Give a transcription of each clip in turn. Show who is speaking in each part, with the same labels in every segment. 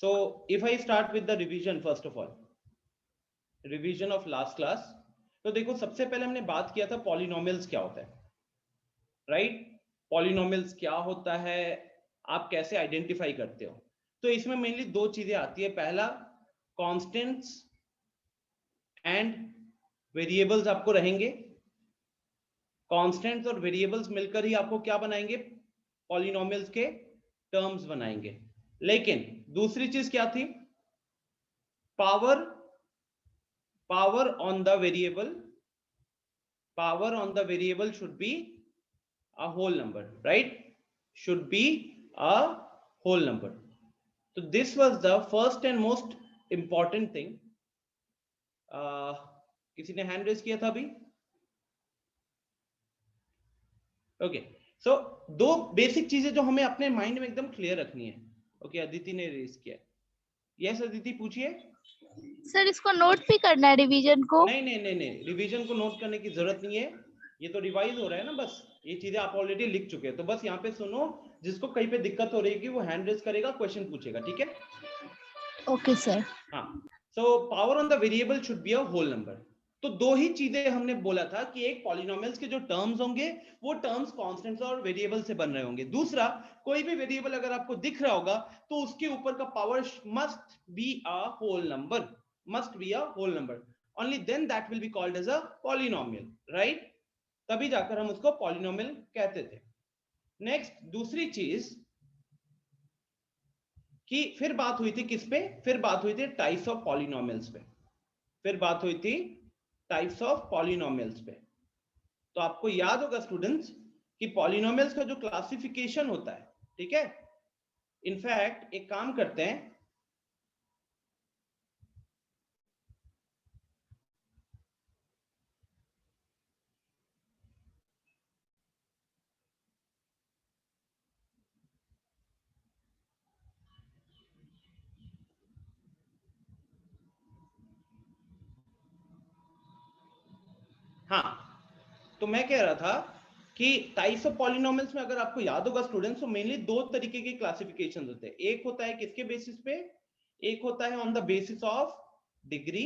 Speaker 1: So if I start with the revision, first of all, revision of last class, तो देखो सबसे पहले हमने बात किया था पॉलिनोमियल्स क्या होता है, राइट? पॉलिनोमियल्स क्या होता है, आप कैसे आइडेंटिफाई करते हो? तो इसमें मेनली दो चीजें आती है, पहला कांस्टेंट्स एंड वेरिएबल्स आपको रहेंगे, कांस्टेंट्स और वेरिएबल्स मिलकर ही आपको क्या बनाएंगे, पॉलिनोमियल्स के टर्म्स बनाएंगे। लेकिन दूसरी चीज क्या थी, power on the variable, power on the variable should be a whole number, right? Should be a whole number. So this was the first and most important thing. किसी ने हैंड रेज किया था अभी? ओके, सो दो basic चीजें जो हमें अपने माइंड में एकदम क्लियर रखनी है। ओके, अदिति ने रेज किया। यस अदिति, पूछिए।
Speaker 2: सर इसको नोट भी करना है रिवीजन को?
Speaker 1: नहीं नहीं नहीं नहीं, रिवीजन को नोट करने की जरूरत नहीं है, ये तो रिवाइज हो रहा है ना, बस ये चीजें आप ऑलरेडी लिख चुके हैं। तो बस यहाँ पे सुनो, जिसको कहीं पे दिक्कत हो रही है वो हैंड रेज करेगा, क्वेश्चन पूछेगा, ठीक है?
Speaker 2: Okay sir.
Speaker 1: हाँ, so power on the variable should be a whole number. तो दो ही चीजें हमने बोला था कि एक पॉलिनोमियल्स के जो टर्म्स होंगे वो टर्म्स कांस्टेंट्स और वेरिएबल से बन रहे होंगे। दूसरा, कोई भी वेरिएबल अगर आपको दिख रहा होगा तो उसके ऊपर का power must be a whole number, must be a whole number, only then that will be called as a polynomial, right? तभी जाकर हम उसको पॉलिनोमियल कहते थे। नेक्स्ट, दूसरी चीज कि फिर बात हुई थी किस पे, फिर बात हुई थी टाइप्स ऑफ पॉलिनोमियल्स पे, फिर बात हुई थी टाइप्स ऑफ पॉलिनोमियल्स पे। तो आपको याद होगा स्टूडेंट्स कि पॉलिनोमियल्स का जो क्लासिफिकेशन होता है, ठीक है, इनफैक्ट एक काम करते हैं, हाँ, तो मैं कह रहा था कि टाइप्स ऑफ पॉलिनोमियल्स में अगर आपको याद होगा स्टूडेंट्स, तो मेनली दो तरीके के क्लासिफिकेशन होते हैं। एक होता है किसके बेसिस पे, एक होता है on the basis of degree,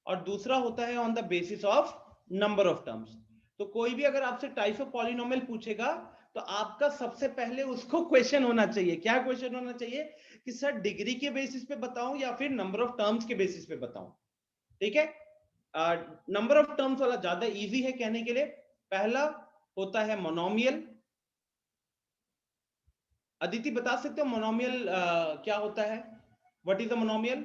Speaker 1: और दूसरा होता है on the basis of number of terms. तो कोई भी अगर आपसे टाइप्स ऑफ पॉलिनोमियल पूछेगा तो आपका सबसे पहले उसको क्वेश्चन होना चाहिए, क्या क्वेश्चन होना चाहिए कि सर डिग्री के बेसिस पे बताऊं या फिर नंबर ऑफ टर्म्स के बेसिस पे बताऊं, ठीक है? नंबर ऑफ टर्म्स वाला ज्यादा इजी है कहने के लिए। पहला होता है मोनोमियल। अदिति बता सकते हो मोनोमियल क्या होता है? What is the monomial?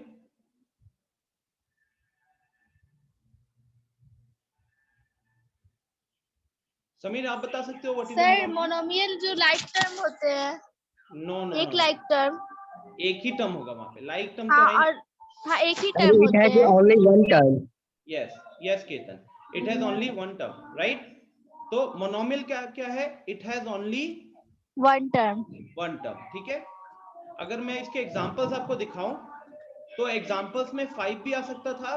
Speaker 1: Sameer आप बता सकते हो what is the
Speaker 2: sir
Speaker 1: monomial?
Speaker 2: Monomial जो लाइक टर्म होते हैं।
Speaker 1: नो नो,
Speaker 2: एक लाइक टर्म,
Speaker 1: एक ही टर्म होगा वहां पे, लाइक टर्म तो
Speaker 2: हाँ,
Speaker 1: है नहीं।
Speaker 2: और हाँ एक ही टर्म
Speaker 3: it
Speaker 2: होते
Speaker 3: has
Speaker 2: हैं।
Speaker 3: only one term.
Speaker 1: Yes yes Ketan, it has only one term, right? तो मोनोमियल क्या क्या है? It has only
Speaker 2: one term.
Speaker 1: One term, ठीक है? अगर मैं इसके एग्जांपल्स आपको दिखाऊं तो एग्जांपल्स में 5 भी आ सकता था,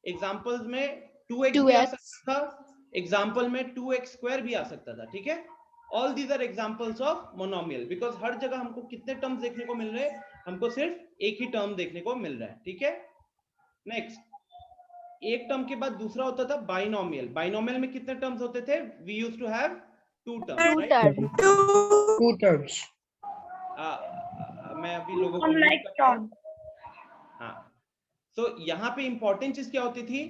Speaker 1: एग्जांपल्स में 2x भी आ
Speaker 2: 2x।
Speaker 1: सकता था, एग्जांपल में 2x स्क्वायर भी आ सकता था, ठीक है? All these are examples of monomial, because हर जगह हमको कितने टर्म्स देखने को मिल रहे हैं? हमको सिर्फ एक ही टर्म देखने को मिल रहा है, ठीक है? नेक्स्ट, एक टर्म के बाद दूसरा होता था बाइनोमियल। बाइनोमियल में कितने टर्म्स होते थे? We used to have two terms, right?
Speaker 3: Two terms.
Speaker 1: मैं अभी लोगों को म्यूट करता हूं। हाँ, सो यहाँ पे इंपॉर्टेंट चीज क्या होती थी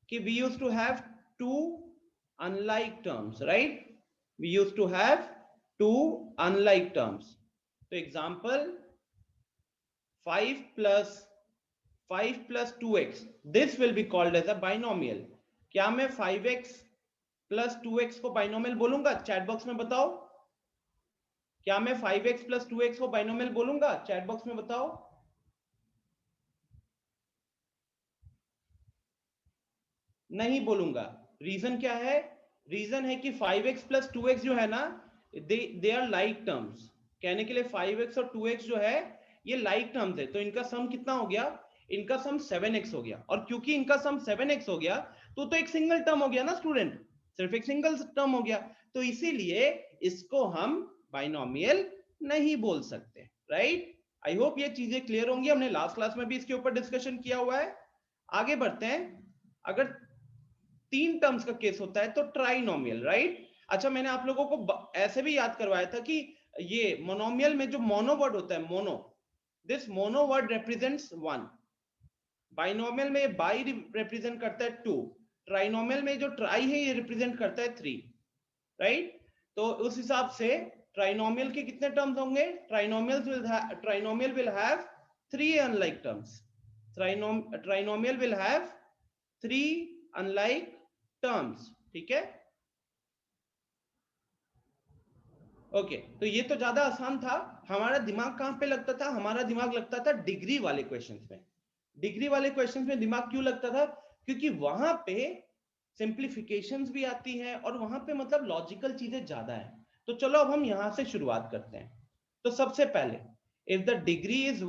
Speaker 1: कि we used to have two unlike terms, right? We used to have two unlike terms. तो example 5 plus 2x, this will be called as a binomial. क्या मैं 5x plus 2x को बाइनोमियल बोलूंगा? चैट बॉक्स में बताओ। क्या मैं 5x plus 2x को बाइनोमियल बोलूंगा? चैट बॉक्स में बताओ। नहीं बोलूंगा। रीजन क्या है? रीजन है कि 5x plus 2x जो है ना, दे आर लाइक टर्म्स। कहने के लिए 5x और 2x जो है ये लाइक टर्म्स है, तो इनका सम कितना हो गया? इनका सम 7x हो गया। और क्योंकि इनका सम 7x हो गया तो एक सिंगल टर्म हो गया ना स्टूडेंट, सिर्फ एक सिंगल टर्म हो गया, तो इसीलिए इसको हम बाइनोमियल नहीं बोल सकते, राइट? आई होप ये चीजें क्लियर होंगी, हमने लास्ट क्लास में भी इसके ऊपर डिस्कशन किया हुआ है। आगे बढ़ते हैं। अगर 3 टर्म्स का केस होता है तो ट्राइनोमियल, राइट। अच्छा, मैंने आप लोगों को ऐसे भी याद करवाया था कि ये मोनोमियल में जो मोनो वर्ड होता है, mono, this mono word represents 1, binomial में बाई रिप्रेजेंट करता है 2, ट्राइनोमियल में जो ट्राई है ये रिप्रेजेंट करता है 3, राइट। तो उस हिसाब से ट्राइनोमियल के कितने टर्म्स होंगे? Trinomial will have 3 unlike terms. Trinomial will have 3 unlike terms, ठीक है। ओके, तो ये तो ज्यादा आसान था। हमारा दिमाग कहां पे लगता था? हमारा दिमाग लगता था डिग्री वाले क्वेश्चंस में। डिग्री वाले क्वेश्चंस में दिमाग क्यों लगता था? क्योंकि वहां पे सिंप्लीफिकेशंस भी आती हैं और वहां पे मतलब लॉजिकल चीजें ज्यादा है। तो चलो अब हम यहां से शुरुआत करते हैं। तो सबसे पहले, if the degree is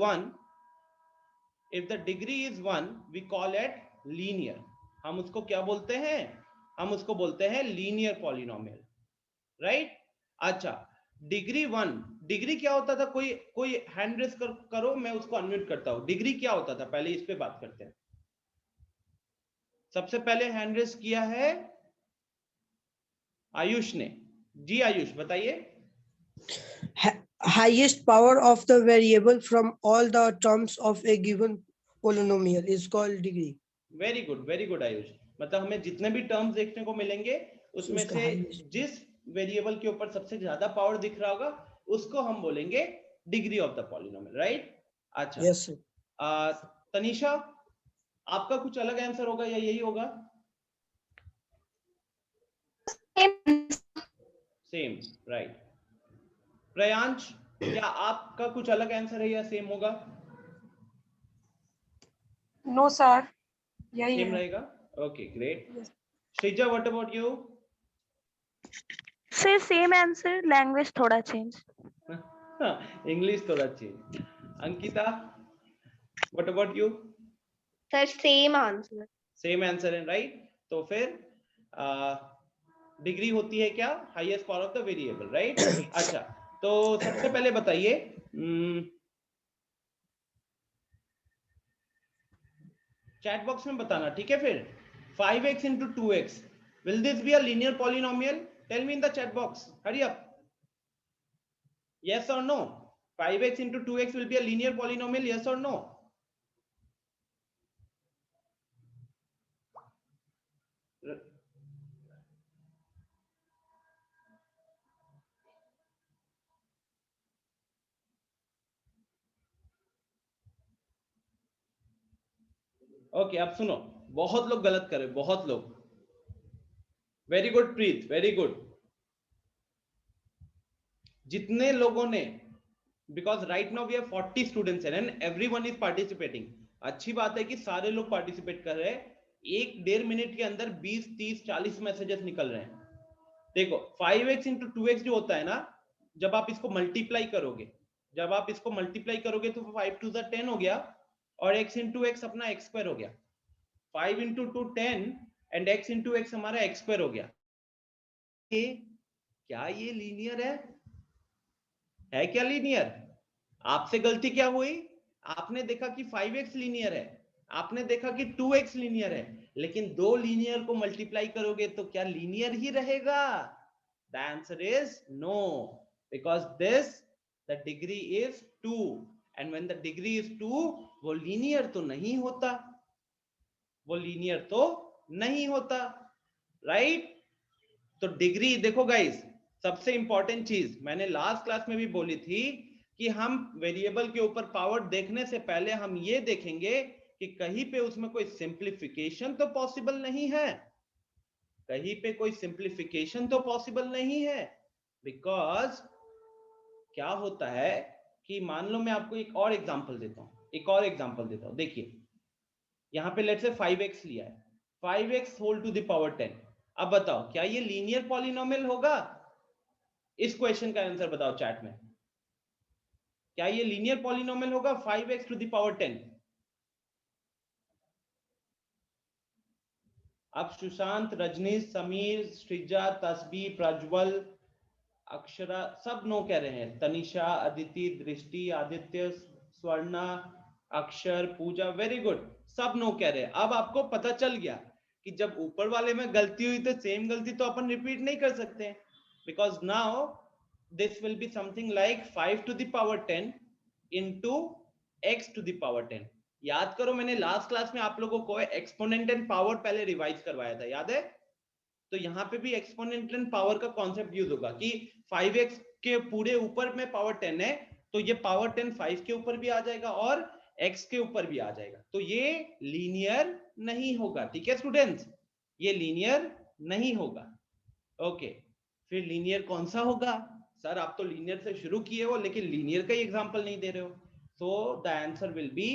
Speaker 1: 1 we call it linear. हम उसको क्या बोलते हैं? हम उसको बोलते हैं लीनियर पॉलिनोमियल, राइट। अच्छा, डिग्री 1, डिग्री क्या होता था? कोई हैंड रेस करो, मैं उसको अनम्यूट करता हूं। डिग्री क्या होता था? पहले इस पे बात करते हैं। सबसे पहले हैंड रेस किया है आयुष ने। जी आयुष, बताइए।
Speaker 3: Highest power of the variable from all the terms of a given polynomial is called degree.
Speaker 1: Very good Ayush. मतलब हमें जितने भी टर्म्स देखने को मिलेंगे उसमें
Speaker 3: उसका
Speaker 1: से
Speaker 3: highest.
Speaker 1: जिस वेरिएबल के ऊपर सबसे ज्यादा पावर दिख रहा होगा उसको हम बोलेंगे degree of the polynomial, right. अच्छा,
Speaker 3: Yes, sir.
Speaker 1: तनीषा, आपका कुछ अलग आंसर होगा या यही होगा? Same, right. प्रयांश, क्या आपका कुछ अलग आंसर है या सेम होगा?
Speaker 4: नो सर, यही
Speaker 1: सेम
Speaker 4: है।
Speaker 1: रहेगा। Okay, great. Sreeja, what about you?
Speaker 2: Say same answer, language थोड़ा change.
Speaker 1: इंग्लिश थोड़ा change. Ankita, what about you?
Speaker 5: Sir same answer.
Speaker 1: Same answer है, राइट। तो फिर डिग्री होती है क्या? Highest power of the variable, right. अच्छा, तो सबसे पहले बताइए, चैट बॉक्स में बताना, ठीक है। फिर 5x into 2x, will this be a linear polynomial? Tell me in the chat box, hurry up. Yes or no? 5x into 2x will be a linear polynomial, yes or no? Okay, अब सुनो, बहुत लोग गलत कर रहे, बहुत लोग। Very good Preet, very good. जितने लोगों ने, because right now we have 40 students and everyone is participating. अच्छी बात है कि सारे लोग पार्टिसिपेट कर रहे हैं। 1-1.5 मिनट के अंदर 20, 30, 40 मैसेजेस निकल रहे हैं। देखो, 5x into 2x जो होता है ना, जब आप इसको मल्टीप्लाई करोगे, तो 5 2 10 हो गया और x into x अपना x स्क्वायर हो गया। 5 into 2 10 and x into x हमारा x स्क्वायर हो गया। क्या ये लीनियर है क्या लीनियर? आपसे गलती क्या हुई? आपने देखा कि 5x लीनियर है, आपने देखा कि 2x लीनियर है, लेकिन दो लीनियर को मल्टीप्लाई करोगे तो क्या लीनियर ही रहेगा? The answer is no, because the degree is 2, and when the degree is 2 वो लीनियर तो नहीं होता, राइट। तो डिग्री देखो गाइस, सबसे इंपॉर्टेंट चीज मैंने लास्ट क्लास में भी बोली थी कि हम वेरिएबल के ऊपर पावर देखने से पहले हम ये देखेंगे कि कहीं पे उसमें कोई सिंप्लीफिकेशन तो पॉसिबल नहीं है, बिकॉज क्या होता है कि मान लो मैं आपको एक और एग्जांपल देता हूं, देखिए यहां पे लेट्स से 5x लिया है, 5x whole to the power 10। अब बताओ, क्या ये लीनियर पॉलिनोमियल होगा? इस क्वेश्चन का आंसर बताओ चैट में। क्या ये लीनियर पॉलिनोमियल होगा 5x टू द पावर 10? अब सुशांत, रजनीश, समीर, श्रीजा, तस्बी, प्रज्वल, अक्षरा सब नो कह रहे हैं। तनिषा, अदिति, दृष्टि, आदित्य, स्वर्णा, अक्षर, पूजा, वेरी गुड, सब नो कह रहे हैं। अब आपको पता चल गया कि जब ऊपर वाले में गलती हुई तो सेम गलती तो अपन रिपीट नहीं कर सकते, because now this will be something like 5 to the power 10 into x to the power 10। याद करो मैंने लास्ट क्लास में आप लोगों को एक्सपोनेंट एंड पावर पहले रिवाइज करवाया था, याद है? तो यहाँ पे भी एक्सपोनेंट एंड पावर का कॉन्सेप्ट यूज होगा कि 5x के पूरे ऊपर में पावर 10 है, तो ये पावर 10 5 के ऊपर भी आ जाएगा और x के ऊपर भी आ जाएगा, तो ये लीनियर नहीं होगा। ठीक है स्टूडेंट्स, ये लीनियर नहीं होगा। ओके, फिर लीनियर कौन सा होगा? सर आप तो लीनियर से शुरू किए हो लेकिन लीनियर का ही एग्जांपल नहीं दे रहे हो। So the answer will be,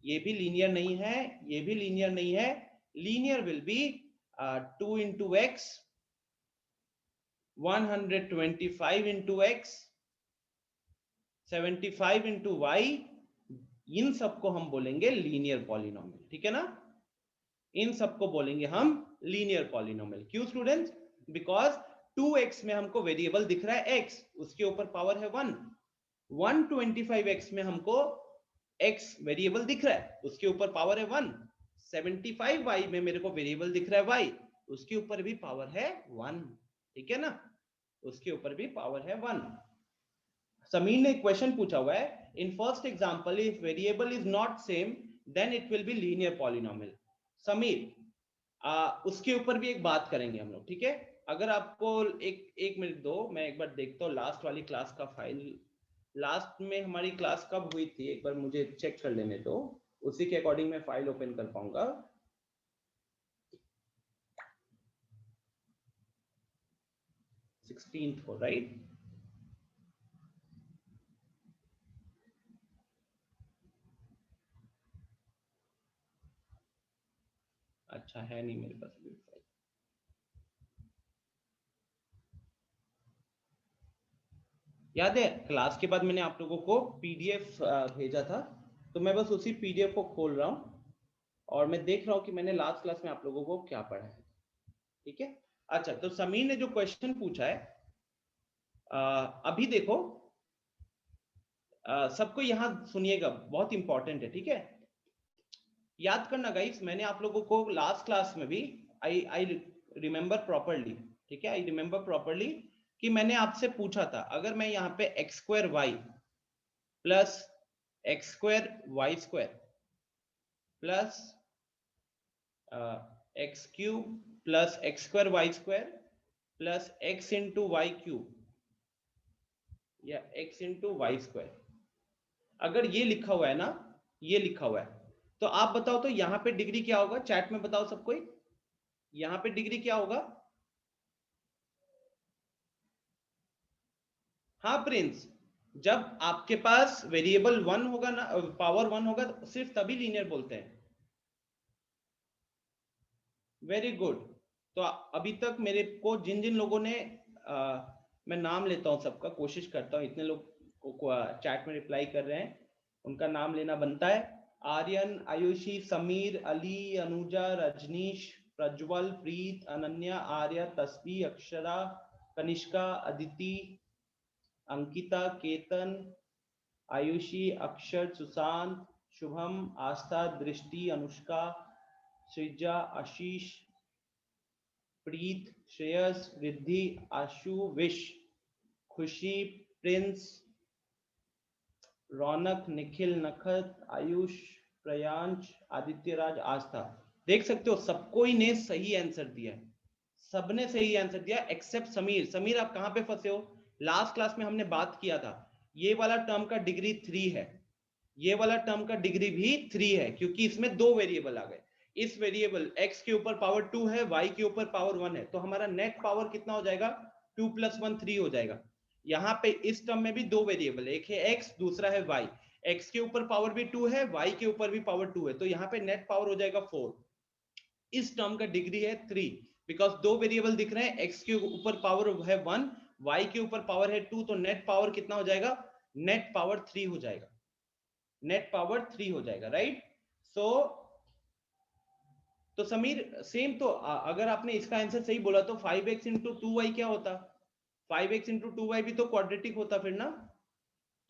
Speaker 1: ये भी लीनियर नहीं है, ये भी लीनियर नहीं है। Linear will be 2 into x, 125 into x, 75 into y, इन सबको हम बोलेंगे लीनियर पॉलिनोमियल। ठीक है ना, इन सबको बोलेंगे हम लीनियर पॉलिनोमियल। क्यों स्टूडेंट्स? बिकॉज 2x में हमको वेरिएबल दिख रहा है x, उसके ऊपर पावर है 1। 125x में हमको x वेरिएबल दिख रहा है, उसके ऊपर पावर है 1। 75y में मेरे को वेरिएबल दिख रहा है y, उसके ऊपर भी पावर है 1। ठीक है ना, उसके ऊपर भी पावर है 1। समीर ने एक क्वेश्चन पूछा हुआ है, in first example if variable is not same then it will be linear polynomial. Sameer उसके ऊपर भी एक बात करेंगे हम लोग, ठीक है? अगर आपको एक मिनट दो, मैं एक बार देखता हूँ लास्ट वाली क्लास का फाइल, लास्ट में हमारी क्लास कब हुई थी एक बार मुझे चेक कर लेने दो, उसी के अकॉर्डिंग मैं फाइल ओपन कर पाऊंगा। सिक्सटीन्थ को, राइट? अच्छा है नहीं मेरे पास भी फाइल। याद है क्लास के बाद मैंने आप लोगों को पीडीएफ भेजा था, तो मैं बस उसी पीडीएफ को खोल रहा हूं और मैं देख रहा हूं कि मैंने लास्ट क्लास में आप लोगों को क्या पढ़ा है। ठीक है, अच्छा तो समीर ने जो क्वेश्चन पूछा है, अभी देखो सबको यहां सुनिएगा, बहुत इंपॉर्टेंट है। ठीक है, याद करना गाइस, मैंने आप लोगों को लास्ट क्लास में भी आई रिमेंबर प्रॉपरली, ठीक है, आई रिमेंबर प्रॉपरली कि मैंने आपसे पूछा था अगर मैं यहाँ पे X square Y plus X square Y square plus X cube plus X square Y square plus X into Y cube या एक्स इंटू वाई स्क्वायर, अगर ये लिखा हुआ है ना, ये लिखा हुआ है, तो आप बताओ तो यहाँ पे डिग्री क्या होगा? चैट में बताओ सब कोई, यहाँ पे डिग्री क्या होगा? हाँ प्रिंस, जब आपके पास वेरिएबल 1 होगा ना, पावर 1 होगा, सिर्फ तभी लीनियर बोलते हैं। Very good. तो अभी तक मेरे को जिन जिन लोगों ने मैं नाम लेता हूं सबका, कोशिश करता हूं, इतने लोग को चैट में रिप्लाई कर रहे हैं, उनका नाम लेना बनता है। आर्यन, आयुषी, समीर, अली, अनुजा, रजनीश, प्रज्वल, प्रीत, अनन्या, आर्या, तस्वी, अक्षरा, कनिष्का, अदिति, अंकिता, केतन, आयुषी, अक्षर, सुशांत, शुभम, आस्था, दृष्टि, अनुष्का, सृजा, आशीष, प्रीत, श्रेयस, रिद्धि, आशु, विश, खुशी, प्रिंस, रौनक, निखिल, नखत, आयुष, प्रयांश, आदित्यराज, आस्था। देख सकते हो सबको ही ने सही आंसर दिया है, सबने सही आंसर दिया एक्सेप्ट समीर। समीर आप कहां पे फंसे हो? लास्ट क्लास में हमने बात किया था, ये वाला टर्म का डिग्री 3 है, ये वाला टर्म का डिग्री भी 3 है, क्योंकि इसमें दो वेरिएबल आ गए। इस वेरिएबल x के ऊपर पावर 2 है, y के ऊपर पावर 1 है, तो हमारा नेट पावर कितना हो जाएगा? 2 + 1 3 हो जाएगा। यहाँ पे इस टर्म में भी दो वेरिएबल है, एक है x, दूसरा है y। x के ऊपर पावर भी 2 है, y के ऊपर भी पावर 2 है, तो यहाँ पे नेट पावर हो जाएगा 4। इस टर्म का डिग्री है 3, बिकॉज दो वेरिएबल दिख रहे हैं, x के ऊपर पावर है 1, y के ऊपर पावर है 2, तो नेट पावर कितना हो जाएगा? नेट पावर 3 हो जाएगा, नेट पावर 3 हो जाएगा, राइट? तो समीर सेम, तो अगर आपने इसका आंसर सही बोला तो 5x इंटू 2y क्या होता? 5x इंटू 2y भी तो क्वाड्रेटिक होता फिर ना,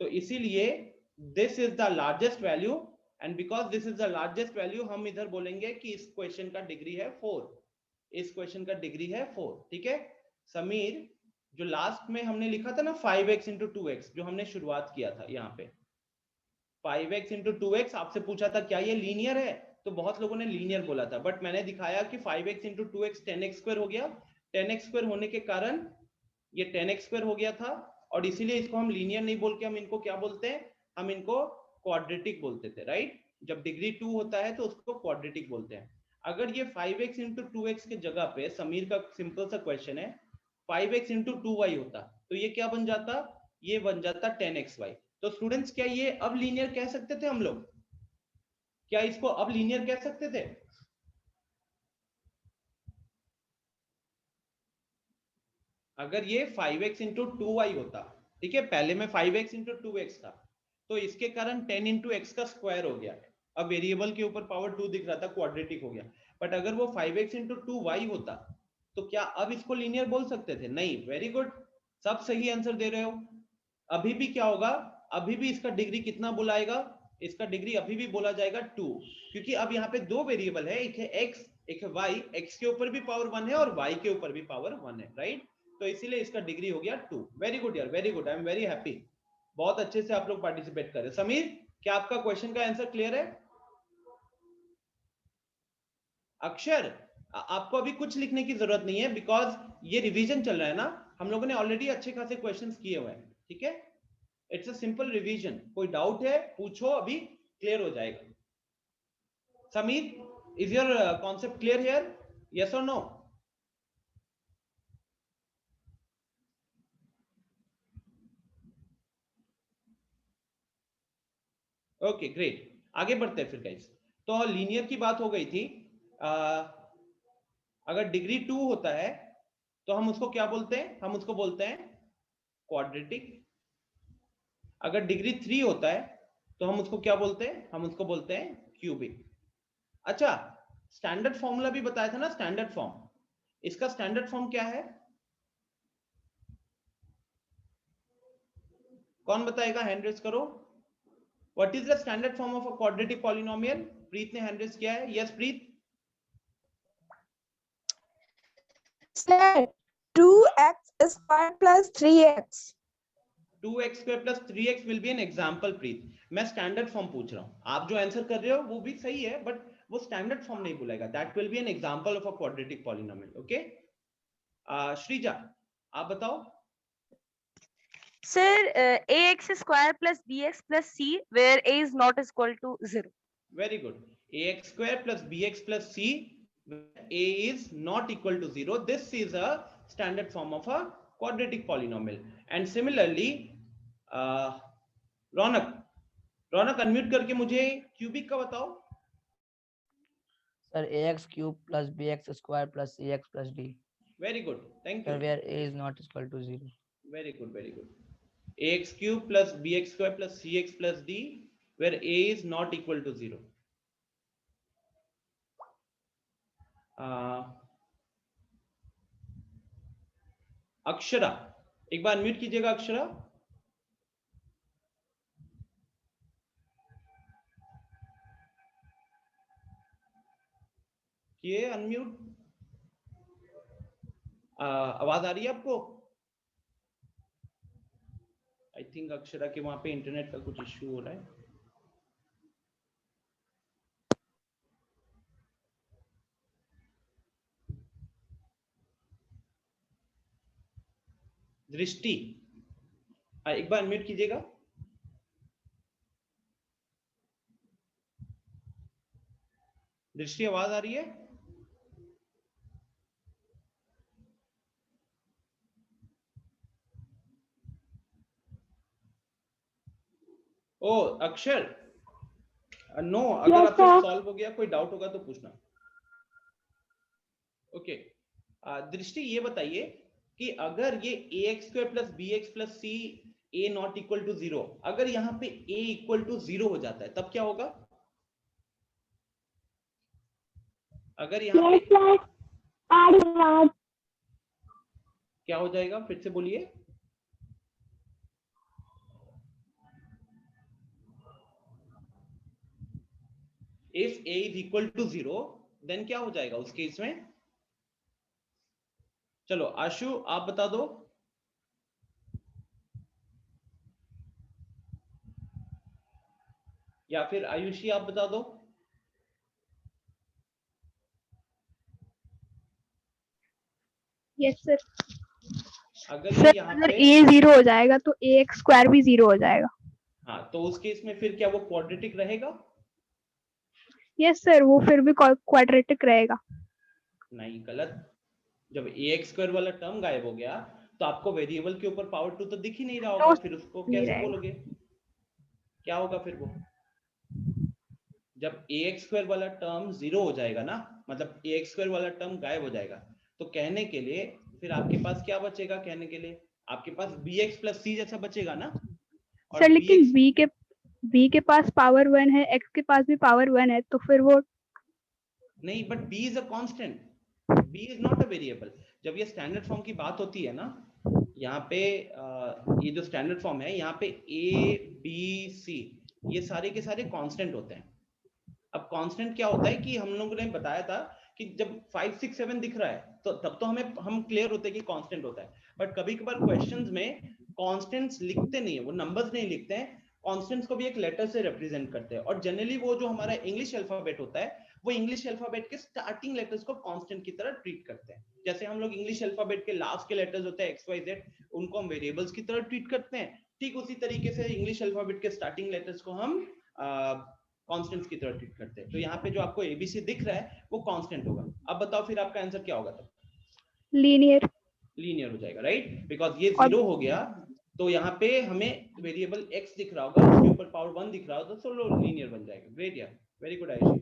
Speaker 1: तो इसीलिए this is the largest value, and because this is the largest value हम इधर बोलेंगे कि इस क्वेश्चन का डिग्री है 4, इस क्वेश्चन का डिग्री है 4। ठीक है समीर, जो लास्ट में हमने लिखा था ना 5x इंटू 2x, जो हमने शुरुआत किया था यहाँ पे 5x इंटू 2x, आपसे पूछा था क्या ये लीनियर है, तो बहुत लोगों ने लीनियर बोला था, बट मैंने दिखाया कि 5x into 2x 10x square हो गया। 10x स्क्वायर होने के कारण ये 10x स्क्वायर हो गया था, और इसीलिए इसको हम लीनियर नहीं बोल के हम इनको क्या बोलते हैं, हम इनको क्वाड्रेटिक बोलते थे, राइट। जब डिग्री 2 होता है तो उसको क्वाड्रेटिक बोलते हैं। अगर ये 5x इंटू 2x के जगह पे समीर का सिंपल सा क्वेश्चन है 5x इंटू 2y होता, तो ये क्या बन जाता, ये बन जाता 10xy। तो स्टूडेंट्स क्या ये अब लीनियर कह सकते थे हम लोग, क्या इसको अब लीनियर कह सकते थे? अगर ये 5x इंटू 2y होता, ठीक है, पहले में 5x इंटू 2x था, तो इसके कारण 10 इंटू एक्स का स्क्वायर हो गया, अब वेरिएबल के ऊपर पावर 2 दिख रहा था, क्वाड्रेटिक हो गया। बट अगर वो 5x इंटू 2y होता, तो क्या अब इसको लीनियर बोल सकते थे? नहीं। वेरी गुड, सब सही आंसर दे रहे हो। अभी भी क्या होगा, अभी भी इसका डिग्री कितना बुलाएगा, इसका डिग्री अभी भी बोला जाएगा 2, क्योंकि अब यहाँ पे दो वेरिएबल है, एक है x एक है y, x के ऊपर भी पावर 1 है और y के ऊपर भी पावर 1 है, राइट। तो इसीलिए इसका डिग्री हो गया 2। वेरी गुड यार, very good, I am very happy, बहुत अच्छे से आप लोग पार्टिसिपेट कर रहे हैं। समीर, क्या आपका क्वेश्चन का आंसर क्लियर है? अक्षर, आपको अभी कुछ लिखने की जरूरत नहीं है, बिकॉज ये रिवीजन चल रहा है ना, हम लोगों ने ऑलरेडी अच्छे खासे क्वेश्चंस किए हुए हैं, ठीक है। इट्स अ सिंपल रिवीजन, कोई डाउट है पूछो, अभी क्लियर हो जाएगा। Sameer, is your concept clear here, yes और नो? ओके ग्रेट, आगे बढ़ते हैं फिर गाइस। तो लीनियर की बात हो गई थी। अगर डिग्री 2 होता है तो हम उसको क्या बोलते हैं, हम उसको बोलते हैं क्वाड्रेटिक। अगर डिग्री 3 होता है तो हम उसको क्या बोलते हैं, हम उसको बोलते हैं क्यूबिक। अच्छा, स्टैंडर्ड फॉर्मूला भी बताया था ना, स्टैंडर्ड फॉर्म, इसका स्टैंडर्ड फॉर्म क्या है, कौन बताएगा, हैंड रेज करो। What is the standard form of a quadratic polynomial? Preet ने हैंड रेज किया है, yes Preet.
Speaker 4: Sir, 2x square plus 3x.
Speaker 1: 2x square plus 3x will be an example प्रीत, मैं स्टैंडर्ड फॉर्म पूछ रहा हूं, आप जो आंसर कर रहे हो वो भी सही है, बट वो स्टैंडर्ड फॉर्म नहीं बोलेगा, that will be an example of a quadratic polynomial. Okay, Sreeja आप बताओ।
Speaker 2: Sir, ax square plus bx plus c, where a is not equal to 0.
Speaker 1: Very good, ax square plus bx plus c, a is not equal to 0, this is a standard form of a quadratic polynomial. And similarly Raunak unmute करके मुझे cubic का बताओ।
Speaker 6: Sir, ax cube plus bx square plus cx plus d.
Speaker 1: Very good, thank you.
Speaker 6: Sir, where a is not equal to 0.
Speaker 1: Very good, very good. ax cube plus bx square plus cx plus d, where a is not equal to 0. Akshara, एक बार unmute कीजिएगा अक्षरा। किए unmute, आवाज आ रही है आपको? I think Akshara के वहां पे इंटरनेट का कुछ इश्यू हो रहा है। दृष्टि, एक बार अनम्यूट कीजिएगा। दृष्टि, आवाज आ रही है? ओ अक्षर, नो, अगर
Speaker 4: Yes,
Speaker 1: आपसे
Speaker 4: sir.
Speaker 1: सॉल्व हो गया, कोई डाउट होगा तो पूछना। ओके, दृष्टि ये बताइए कि अगर ये ax square plus bx plus c a not equal to 0, अगर यहाँ पे a इक्वल टू 0 हो जाता है तब क्या होगा? अगर यहाँ पे क्या हो जाएगा, फिर से बोलिए। If a is equal to 0 then क्या हो जाएगा उस केस में? चलो आशु आप बता दो। या फिर आयुषी आप बता दो।
Speaker 7: Yes sir.
Speaker 1: अगर
Speaker 7: सर
Speaker 1: यहाँ
Speaker 7: अगर
Speaker 1: पे
Speaker 7: a 0 हो जाएगा तो ax स्क्वायर भी 0 हो जाएगा।
Speaker 1: हाँ, तो उस केस में फिर क्या वो क्वाड्रेटिक रहेगा?
Speaker 7: यस सर, वो फिर भी क्वाड्रेटिक रहेगा।
Speaker 1: नहीं, गलत। जब ax स्क्वायर वाला टर्म गायब हो गया तो आपको वेरिएबल के ऊपर पावर 2 तो दिख ही नहीं रहा होगा, फिर उसको
Speaker 7: नहीं
Speaker 1: कैसे
Speaker 7: रहेगा।
Speaker 1: बोलोगे? क्या होगा फिर वो? जब ax स्क्वायर वाला टर्म 0 हो जाएगा ना, मतलब ax स्क्वायर वाला टर्म गायब हो जाएगा, तो कहने के लिए फिर आपके पास क्या बचेगा? कहने के लिए आपके पास bx प्लस c जैसा बचेगा ना। और
Speaker 7: सर लेकिन
Speaker 1: bx
Speaker 7: b के पास पावर 1 है, x के पास भी पावर 1 है, तो फिर वो
Speaker 1: नहीं, but b is a constant, b is not a variable. जब ये स्टैंडर्ड फॉर्म की बात होती है ना, यहाँ पे ये जो स्टैंडर्ड फॉर्म है, यहाँ पे a b c ये सारे के सारे कांस्टेंट होते हैं। अब कांस्टेंट क्या होता है कि हम लोगों ने बताया था कि जब 5 6 7 दिख रहा है तो तब तो हम क्लियर होते हैं कि कांस्टेंट होता है, बट कभी कभार क्वेश्चंस में कांस्टेंट्स लिखते नहीं है, वो नंबर्स नहीं लिखते हैं, कांस्टेंट्स को भी एक लेटर से रिप्रेजेंट करते हैं। और जनरली वो जो हमारा इंग्लिश अल्फाबेट होता है, वो इंग्लिश अल्फाबेट के स्टार्टिंग लेटर्स को कांस्टेंट की तरह ट्रीट करते हैं। जैसे हम लोग इंग्लिश अल्फाबेट के लास्ट के लेटर्स होते हैं XYZ, उनको हम वेरिएबल्स की तरह ट्रीट करते हैं। ठीक उसी तरीके से इंग्लिश अल्फाबेट के स्टार्टिंग लेटर्स को हम कांस्टेंट्स की तरह ट्रीट करते हैं। तो यहाँ पे जो आपको ABC दिख रहा है वो कांस्टेंट होगा। अब बताओ फिर आपका आंसर क्या होगा? तब
Speaker 7: लीनियर
Speaker 1: हो जाएगा, राइट? बिकॉज ये
Speaker 7: और
Speaker 1: 0 हो गया तो यहाँ पे हमें वेरिएबल x दिख रहा होगा, उसके ऊपर पावर 1 दिख रहा होगा, तो सोलो लीनियर बन जाएगा। ग्रेट यार, very good Ayushi.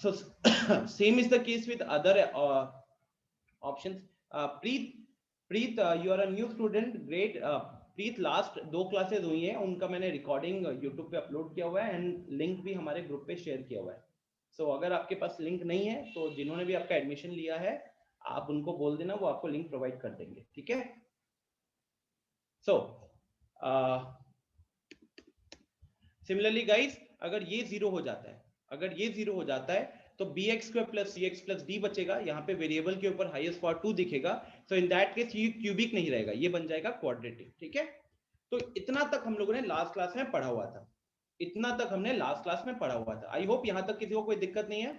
Speaker 1: So same is the case with other options. Preet, you are a new student. Great. Preet, last 2 classes हुई हैं, उनका मैंने रिकॉर्डिंग YouTube पे अपलोड किया हुआ है एंड लिंक भी हमारे ग्रुप पे शेयर किया हुआ है। सो अगर आपके पास लिंक नहीं है तो जिन्होंने भी आपका एडमिशन लिया है आप उनको बोल देना, वो आपको लिंक प्रोवाइड कर देंगे, ठीक है? सो सिमिलरली गाइस, अगर ये 0 हो जाता है, तो bx square plus cx plus d बचेगा। यहाँ पे वेरिएबल के ऊपर हाईएस्ट पावर 2 दिखेगा, सो इन दैट केस ये क्यूबिक नहीं रहेगा, ये बन जाएगा क्वाड्रेटिक, ठीक है? तो इतना तक हम लोगों ने लास्ट क्लास में पढ़ा हुआ था, आई होप यहाँ तक किसी को कोई दिक्कत नहीं है।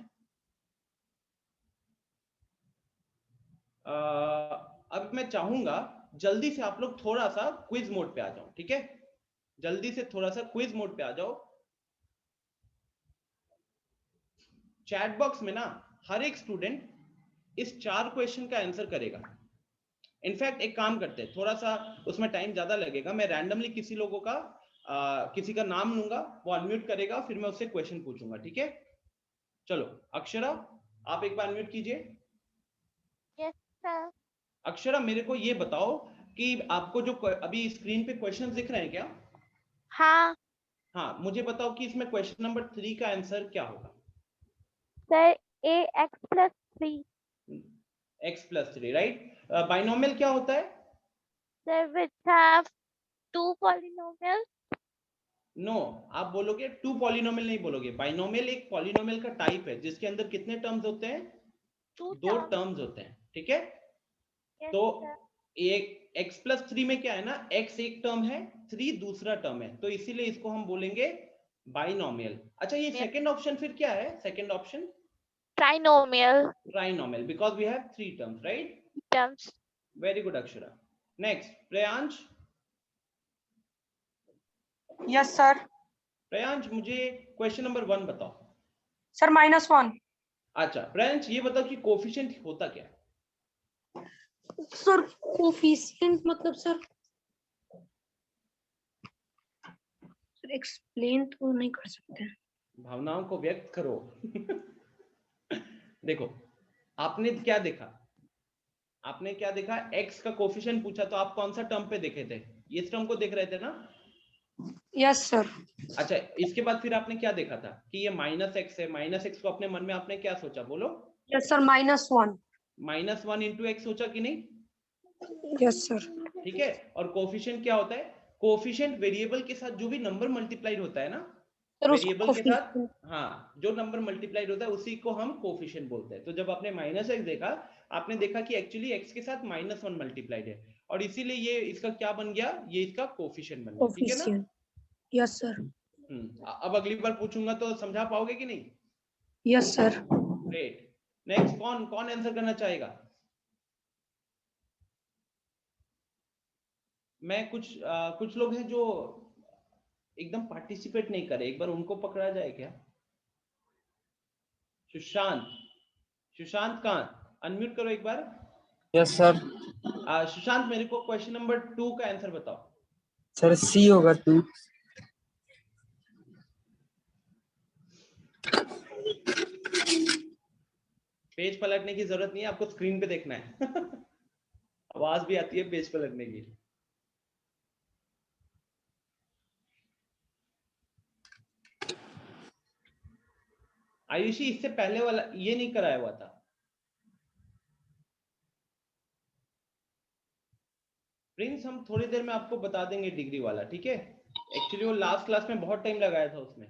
Speaker 1: अब मैं चाहूंगा जल्दी से आप लोग थोड़ा सा क्विज मोड पे आ जाओ, ठीक है? जल्दी से थोड़ा सा क्विज मोड पे आ जाओ। चैट बॉक्स में ना हर एक स्टूडेंट इस 4 क्वेश्चन का आंसर करेगा। इनफैक्ट एक काम करते हैं, थोड़ा सा उसमें टाइम ज्यादा लगेगा, मैं रैंडमली किसी लोगों का किसी का नाम लूंगा, वो अनम्यूट करेगा, फिर मैं उससे क्वेश्चन पूछूंगा, ठीक है? चलो अक्षरा आप एक बार अनम्यूट कीजिए।
Speaker 2: Yes, sir.
Speaker 1: अक्षरा मेरे को ये बताओ कि आपको जो अभी स्क्रीन पे क्वेश्चंस दिख रहे हैं क्या?
Speaker 2: हाँ
Speaker 1: हाँ, मुझे बताओ कि इसमें क्वेश्चन नंबर 3 का आंसर क्या होगा?
Speaker 2: Sir, ax plus 3
Speaker 1: x plus 3, right? Binomial क्या होता है?
Speaker 2: sir which have 2 polynomials.
Speaker 1: No, आप बोलोगे 2 पॉलिनोमियल नहीं बोलोगे। बाइनोमियल एक पॉलिनोमियल का टाइप है जिसके अंदर कितने टर्म्स होते हैं? 2 टर्म्स होते हैं, ठीक है?
Speaker 2: Yes,
Speaker 1: तो
Speaker 2: sir.
Speaker 1: एक x प्लस 3 में क्या है ना, x एक टर्म है, 3 दूसरा टर्म है, तो इसीलिए इसको हम बोलेंगे बाइनोमियल। अच्छा, ये सेकंड ऑप्शन फिर क्या है? Second option
Speaker 2: Trinomial
Speaker 1: trinomial, because we have 3 terms, right?
Speaker 2: terms.
Speaker 1: Very good Akshara. Next Preyansh.
Speaker 8: Yes sir.
Speaker 1: Preyansh मुझे क्वेश्चन नंबर 1 बताओ।
Speaker 8: सर -1।
Speaker 1: अच्छा प्रेयांश ये बताओ कि कोफिशिएंट होता क्या है?
Speaker 8: सर कोफिशिएंट मतलब सर एक्सप्लेन तो नहीं कर सकते,
Speaker 1: भावनाओं को व्यक्त करो। देखो, आपने क्या देखा? x का कोफिशिएंट पूछा तो आप कौन सा टर्म पे देखे थे? इस टर्म को देख रहे थे ना?
Speaker 8: Yes sir.
Speaker 1: अच्छा, इसके बाद फिर आपने क्या देखा था कि ये -x है। -x को अपने मन में आपने क्या सोचा? बोलो।
Speaker 8: Yes sir -1।
Speaker 1: -1 इंटू x सोचा कि नहीं?
Speaker 8: Yes sir.
Speaker 1: ठीक है। और कोफिशिएंट क्या होता है? कोफिशिएंट वेरिएबल के साथ जो भी नंबर मल्टीप्लाइड होता है ना,
Speaker 8: सर उसको
Speaker 1: वेरिएबल के साथ
Speaker 8: coefficient-
Speaker 1: हाँ जो नंबर मल्टीप्लाइड होता है उसी को हम कोफिशिएंट बोलते हैं। तो जब आपने माइनस एक्स देखा, आपने देखा कि एक्चुअली एक्स के साथ -1 मल्टीप्लाइड है और इसीलिए ये इसका क्या बन गया, ये इसका कोफिशिएंट बन गया। ठीक है ना?
Speaker 8: coefficient. Yes sir.
Speaker 1: अब अगली बार पूछूंगा तो समझा पाओगे कि नहीं?
Speaker 8: Yes sir.
Speaker 1: ग्रेट। नेक्स्ट कौन कौन आंसर करना चाहेगा? मैं कुछ लोग हैं जो एकदम पार्टिसिपेट नहीं करे, एक बार उनको पकड़ा जाए क्या? सुशांत कहाँ? अनम्यूट करो एक बार।
Speaker 9: Yes sir.
Speaker 1: सुशांत मेरे को क्वेश्चन नंबर 2 का आंसर बताओ।
Speaker 9: सर सी होगा 2।
Speaker 1: पेज पलटने की जरूरत नहीं है, आपको स्क्रीन पे देखना है। आवाज भी आती है पेज पलटने की। आयुषी इससे पहले वाला ये नहीं कराया हुआ था। प्रिंस हम थोड़ी देर में आपको बता देंगे डिग्री वाला, ठीक है? एक्चुअली वो लास्ट क्लास में बहुत टाइम लगाया था उसमें।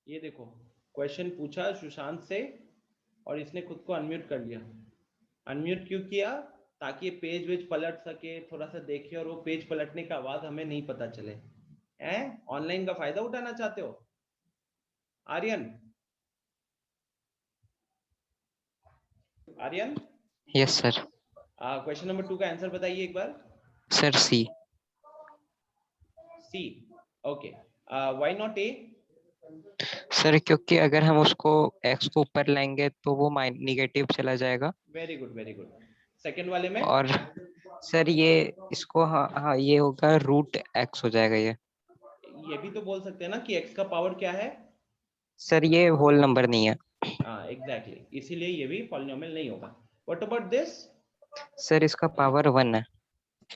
Speaker 1: ये देखो क्वेश्चन पूछा सुशांत से और इसने खुद को अनम्यूट कर लिया। अनम्यूट क्यों किया? ताकि ये पेज वेज पलट सके, थोड़ा सा देखे और वो पेज पलटने का आवाज हमें नहीं पता चले। हैं? ऑनलाइन का फायदा उठाना चाहते हो? Aryan
Speaker 10: yes sir.
Speaker 1: Question number 2 का आंसर बताइए एक बार।
Speaker 10: Sir C.
Speaker 1: C, okay. Why not A?
Speaker 10: Sir क्योंकि अगर हम उसको x को ऊपर लाएंगे तो वो नेगेटिव चला जाएगा।
Speaker 1: Very good very good. Second वाले में?
Speaker 10: और सर ये इसको हाँ ये होगा √x हो जाएगा।
Speaker 1: ये भी तो बोल सकते हैं ना कि x का पावर क्या है?
Speaker 10: सर ये होल नंबर नहीं है।
Speaker 1: हाँ एग्जैक्टली, इसीलिए ये भी पॉलिनोमियल नहीं होगा। What about this?
Speaker 10: सर इसका पावर 1 है।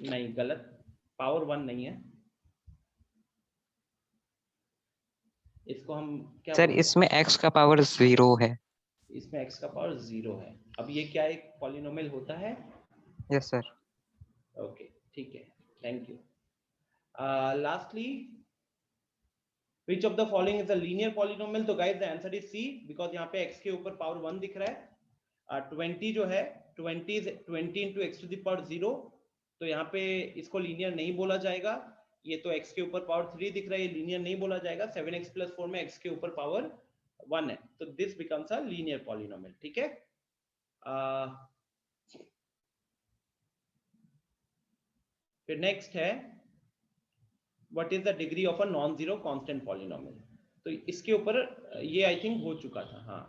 Speaker 1: नहीं, गलत। पावर 1 नहीं है। इसको हम क्या
Speaker 10: सर
Speaker 1: बोलते हैं?
Speaker 10: इसमें x का पावर 0 है।
Speaker 1: इसमें x का पावर 0 है। अब ये क्या एक पॉलिनोमियल होता है?
Speaker 10: Yes sir.
Speaker 1: ओके ठीक है, thank you. Lastly, which of the following is a linear polynomial? तो guys the answer is C, because यहाँ पे x के ऊपर पावर 1 दिख रहा है। 20 जो है 20 into x to the power 0, तो यहाँ पे इसको लीनियर नहीं बोला जाएगा। ये तो x के ऊपर पावर 3 दिख रहा है, ये लीनियर नहीं बोला जाएगा। 7x + 4 में x के ऊपर पावर 1 है, तो this becomes a linear polynomial. ठीक है? फिर नेक्स्ट है what is the degree of a non zero constant polynomial. तो इसके ऊपर ये आई थिंक हो चुका था। हाँ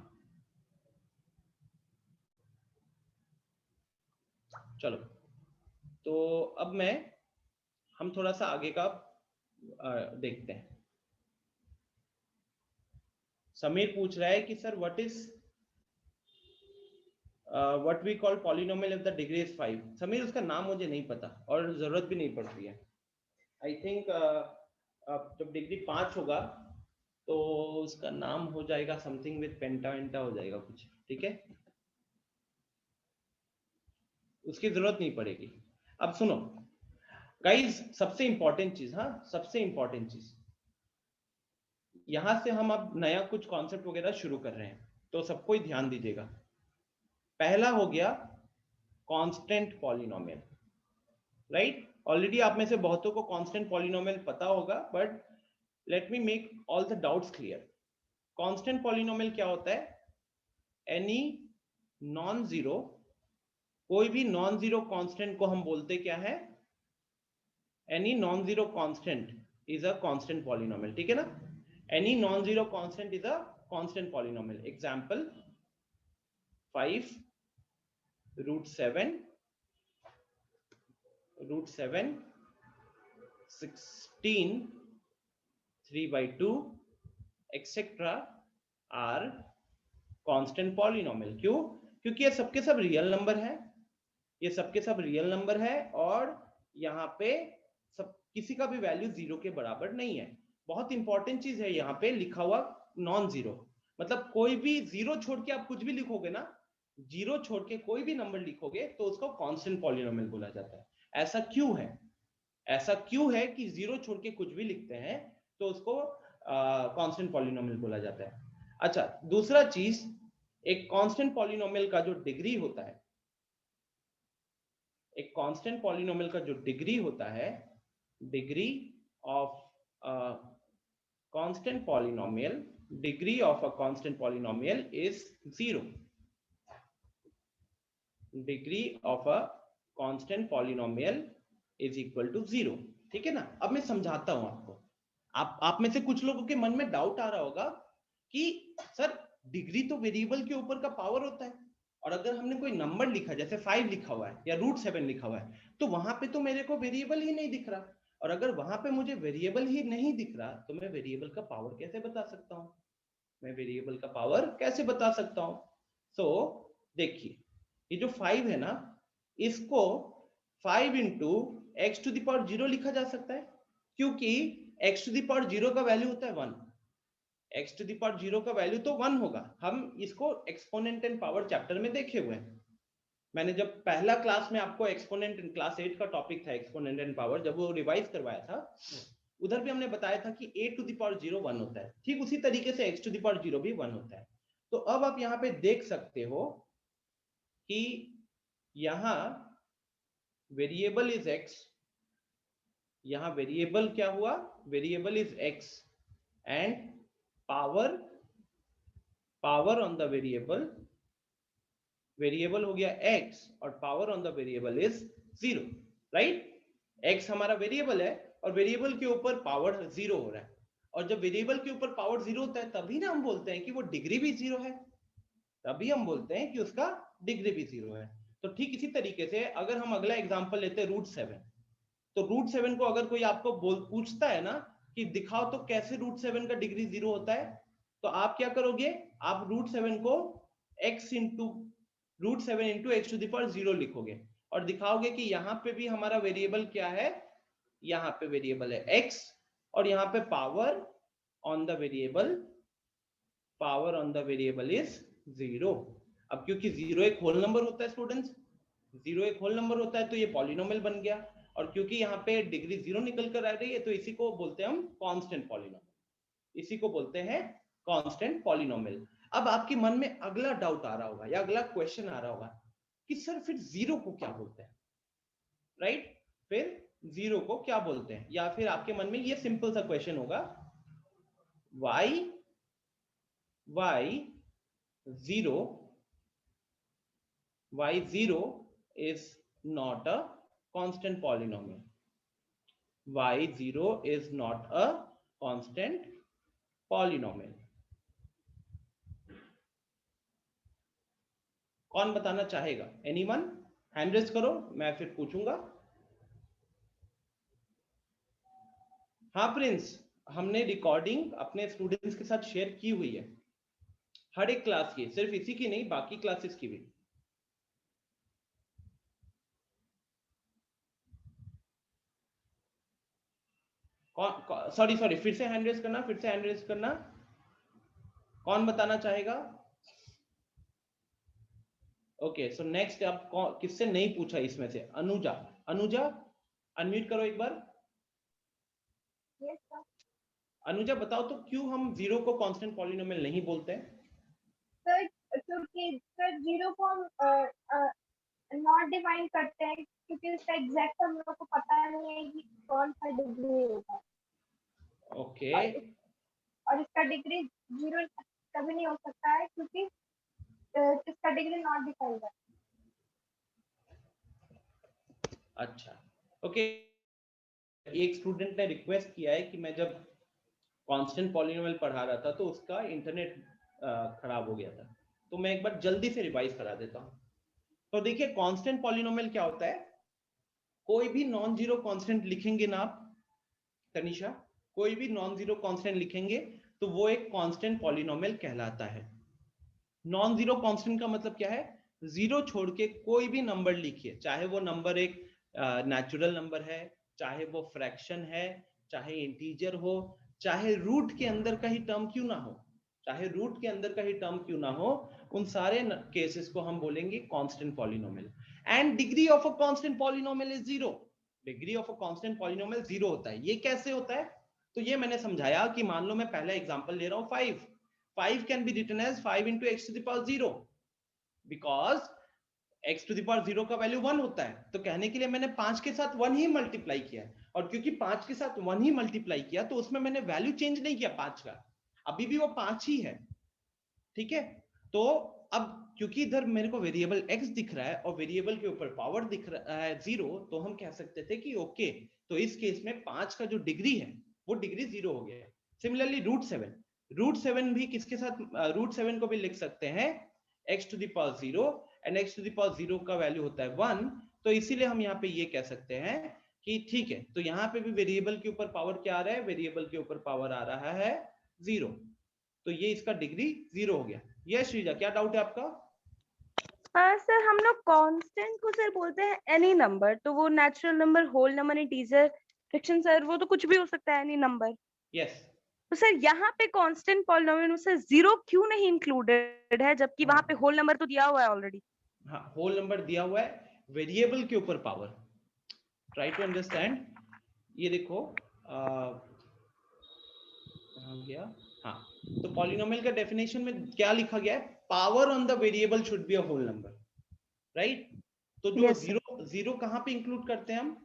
Speaker 1: चलो, तो अब हम थोड़ा सा आगे का देखते हैं। समीर पूछ रहा है कि sir what is what we call polynomial if the degree is 5। Sameer उसका नाम मुझे नहीं पता और जरूरत भी नहीं पड़ रही है। आई थिंक जब डिग्री 5 होगा तो उसका नाम हो जाएगा समथिंग विद पेंटा वेंटा हो जाएगा कुछ। ठीक है, उसकी जरूरत नहीं पड़ेगी। अब सुनो गाइस, सबसे इंपॉर्टेंट चीज, हाँ सबसे इंपॉर्टेंट चीज, यहां से हम अब नया कुछ कॉन्सेप्ट वगैरह शुरू कर रहे हैं, तो सबको ही ध्यान दीजिएगा। पहला हो गया कांस्टेंट पॉलिनोमियल, राइट? ऑलरेडी आप में से बहुतों को कांस्टेंट पॉलिनोमियल पता होगा, but let me make all the doubts clear. Constant polynomial क्या होता है? एनी नॉन जीरो, कोई भी नॉन जीरो कांस्टेंट को हम बोलते क्या है? Any non zero constant is a constant polynomial. ठीक है ना? Any non zero constant is a constant polynomial. Example 5 √7 16 3/2 etcetera are constant polynomial. क्यों? क्योंकि ये सबके सब रियल नंबर है, ये सबके सब रियल नंबर है और यहाँ पे सब किसी का भी वैल्यू 0 के बराबर नहीं है। बहुत इंपॉर्टेंट चीज है यहाँ पे लिखा हुआ नॉन जीरो, मतलब कोई भी 0 छोड़ के आप कुछ भी लिखोगे ना, 0 छोड़ के कोई भी नंबर लिखोगे तो उसको कांस्टेंट पॉलिनोमियल बोला जाता है। ऐसा क्यों है? ऐसा क्यों है कि 0 छोड़ के कुछ भी लिखते हैं तो उसको कांस्टेंट पॉलिनोमियल बोला जाता है। अच्छा, दूसरा चीज, एक कांस्टेंट पॉलिनोमियल का जो डिग्री होता है, एक कांस्टेंट पॉलिनोमियल का जो डिग्री होता है, degree of constant polynomial, degree of a constant polynomial is 0। Degree of a constant polynomial is equal to 0। ठीक है ना? अब मैं समझाता हूं आपको। आप में से कुछ लोगों के मन में डाउट आ रहा होगा कि सर डिग्री तो वेरिएबल के ऊपर का पावर होता है, और अगर हमने कोई नंबर लिखा जैसे 5 लिखा हुआ है या √7 लिखा हुआ है तो वहां पे तो मेरे को वेरिएबल ही नहीं दिख रहा, और अगर वहां पे मुझे वेरिएबल ही नहीं दिख रहा तो मैं वेरिएबल का पावर कैसे बता सकता हूं? मैं वेरिएबल का पावर कैसे बता सकता हूं? सो देखिए, ये जो 5 है ना, इसको 5 into X to the power 0 लिखा जा सकता है, क्योंकि x टू द पावर 0 का वैल्यू होता है 1। x टू द पावर 0 का वैल्यू तो 1 होगा। हम इसको एक्सपोनेंट एंड पावर चैप्टर में देखे हुए हैं। मैंने जब पहला क्लास में आपको एक्सपोनेंट इन क्लास 8 का टॉपिक था एक्सपोनेंट एंड पावर, जब वो रिवाइज करवाया था उधर भी हमने बताया था कि a टू द पावर 0 1 होता है। ठीक उसी तरीके से x टू द पावर 0 भी 1 होता है। तो अब आप यहाँ पे देख सकते हो कि यहाँ वेरिएबल इज x, यहाँ वेरिएबल क्या हुआ? Variable is x and power on the variable, variable हो गया x और power on the variable is 0, right? x हमारा वेरिएबल है और वेरिएबल के ऊपर पावर 0 हो रहा है, और जब वेरिएबल के ऊपर पावर 0 होता है तभी ना हम बोलते हैं कि वो डिग्री भी 0 है, तभी हम बोलते हैं कि उसका डिग्री भी 0 है। तो ठीक इसी तरीके से अगर हम अगला एग्जांपल लेते हैं √7, तो √7 को अगर कोई आपको पूछता है ना कि दिखाओ तो कैसे √7 का डिग्री 0 होता है, तो आप क्या करोगे? आप √7 को x into √7 into X to the power 0 लिखोगे और दिखाओगे कि यहाँ पे भी हमारा वेरिएबल क्या है, यहाँ पे वेरिएबल है x और यहाँ पे power on the variable is 0। अब क्योंकि 0 एक होल नंबर होता है स्टूडेंट्स, 0 एक होल नंबर होता है तो ये पॉलिनोमियल बन गया, और क्योंकि यहाँ पे डिग्री 0 निकल कर आ रही है तो इसी को बोलते हैं हम कांस्टेंट पॉलिनोमियल, इसी को बोलते हैं कांस्टेंट पॉलिनोमियल। अब आपके मन में अगला डाउट आ रहा होगा या अगला क्वेश्चन आ रहा होगा कि सर फिर 0 को क्या बोलते हैं, राइट? फिर 0 को क्या बोलते हैं? या फिर आपके मन में ये सिंपल सा क्वेश्चन होगा, why 0 is not a constant polynomial? Why 0 is not a constant polynomial? कौन बताना चाहेगा? एनीवन? हैंड रेज करो, मैं फिर पूछूंगा। हाँ प्रिंस, हमने रिकॉर्डिंग अपने स्टूडेंट्स के साथ शेयर की हुई है, हर एक क्लास की, सिर्फ इसी की नहीं बाकी क्लासेस की भी। सॉरी फिर से हैंड रेज करना, कौन बताना चाहेगा? ओके, सो नेक्स्ट आप किससे नहीं पूछा इसमें से? अनुजा अनम्यूट करो एक बार।
Speaker 5: Yes, sir.
Speaker 7: अनुजा बताओ तो क्यों हम 0 को कांस्टेंट पॉलिनोमियल नहीं बोलते हैं?
Speaker 5: सर क्योंकि सर 0 को हम नॉट डिफाइन करते हैं क्योंकि इसका एग्जैक्ट हम लोग को पता नहीं है कि कौन सा डिग्री होगा।
Speaker 1: ओके,
Speaker 5: और इसका डिग्री 0 कभी नहीं हो सकता है क्योंकि इसका डिग्री नॉट डिफाइंड है।
Speaker 1: अच्छा, ओके। एक स्टूडेंट ने रिक्वेस्ट किया है कि मैं जब कांस्टेंट पॉलिनोमियल पढ़ा रहा था तो उसका इंटरनेट खराब हो गया था, तो मैं एक बार जल्दी से रिवाइज करा देता हूं। तो देखिए, कांस्टेंट पॉलिनोमियल क्या होता है? कोई भी नॉन जीरो कांस्टेंट लिखेंगे ना आप तनिषा, कोई भी नॉन जीरो कांस्टेंट लिखेंगे तो वो एक कांस्टेंट पॉलिनोमियल कहलाता है। नॉन जीरो कांस्टेंट का मतलब क्या है? 0 छोड़ के कोई भी नंबर लिखिए, चाहे वो नंबर एक नेचुरल नंबर है, चाहे वो फ्रैक्शन है, चाहे इंटीजर हो, चाहे रूट के अंदर का ही टर्म क्यों ना हो, उन सारे केसेस को हम बोलेंगे constant polynomial. And degree of a constant polynomial is 0। Degree of a constant polynomial 0 होता है। ये कैसे होता है? तो ये मैंने समझाया कि मान लो मैं पहला एग्जांपल ले रहा हूं 5 can be written as 5 into x to the power 0 because x to the power 0 का वैल्यू 1 होता है। तो कहने के लिए मैंने 5 के साथ 1 ही मल्टीप्लाई किया है, और क्योंकि 5 के साथ 1 ही मल्टीप्लाई किया तो उसमें मैंने वैल्यू चेंज नहीं किया 5 का, अभी भी वो 5 ही है। ठीक है, तो अब क्योंकि इधर मेरे को वेरिएबल x दिख रहा है और वेरिएबल के ऊपर पावर दिख रहा है 0, तो हम कह सकते थे कि ओके, तो इस केस में 5 का जो डिग्री है वो डिग्री 0 हो गया है। सिमिलरली रूट 7 भी किसके साथ, रूट 7 को भी लिख सकते हैं x to the power 0 and x to the power 0 का वैल्यू होता है 1, तो इसीलिए हम यहाँ पे ये कह सकते हैं कि ठीक है, तो यहाँ पे भी वेरिएबल के ऊपर पावर क्या आ रहा है, वेरिएबल के ऊपर पावर आ रहा है 0, तो ये इसका डिग्री 0 हो गया। यस श्रीजा, क्या डाउट है आपका?
Speaker 2: सर हम लोग कांस्टेंट को सर बोलते हैं एनी नंबर, तो वो natural number, whole number, integer, fraction sir वो तो कुछ भी हो सकता है, एनी नंबर।
Speaker 1: यस,
Speaker 2: तो सर यहाँ पे कांस्टेंट पॉलिनोमियल में से 0 क्यों नहीं इंक्लूडेड है, जबकि वहां पे होल नंबर तो दिया हुआ है ऑलरेडी?
Speaker 1: हाँ, होल नंबर दिया हुआ है, वेरिएबल के ऊपर पावर। Try to understand. ये देखो कहाँ गया, हाँ, तो पॉलिनोमियल का डेफिनेशन में क्या लिखा गया है, power on the variable should be a whole number, right? तो जो
Speaker 2: Yes, sir.
Speaker 1: जीरो कहाँ पे इंक्लूड करते हैं हम,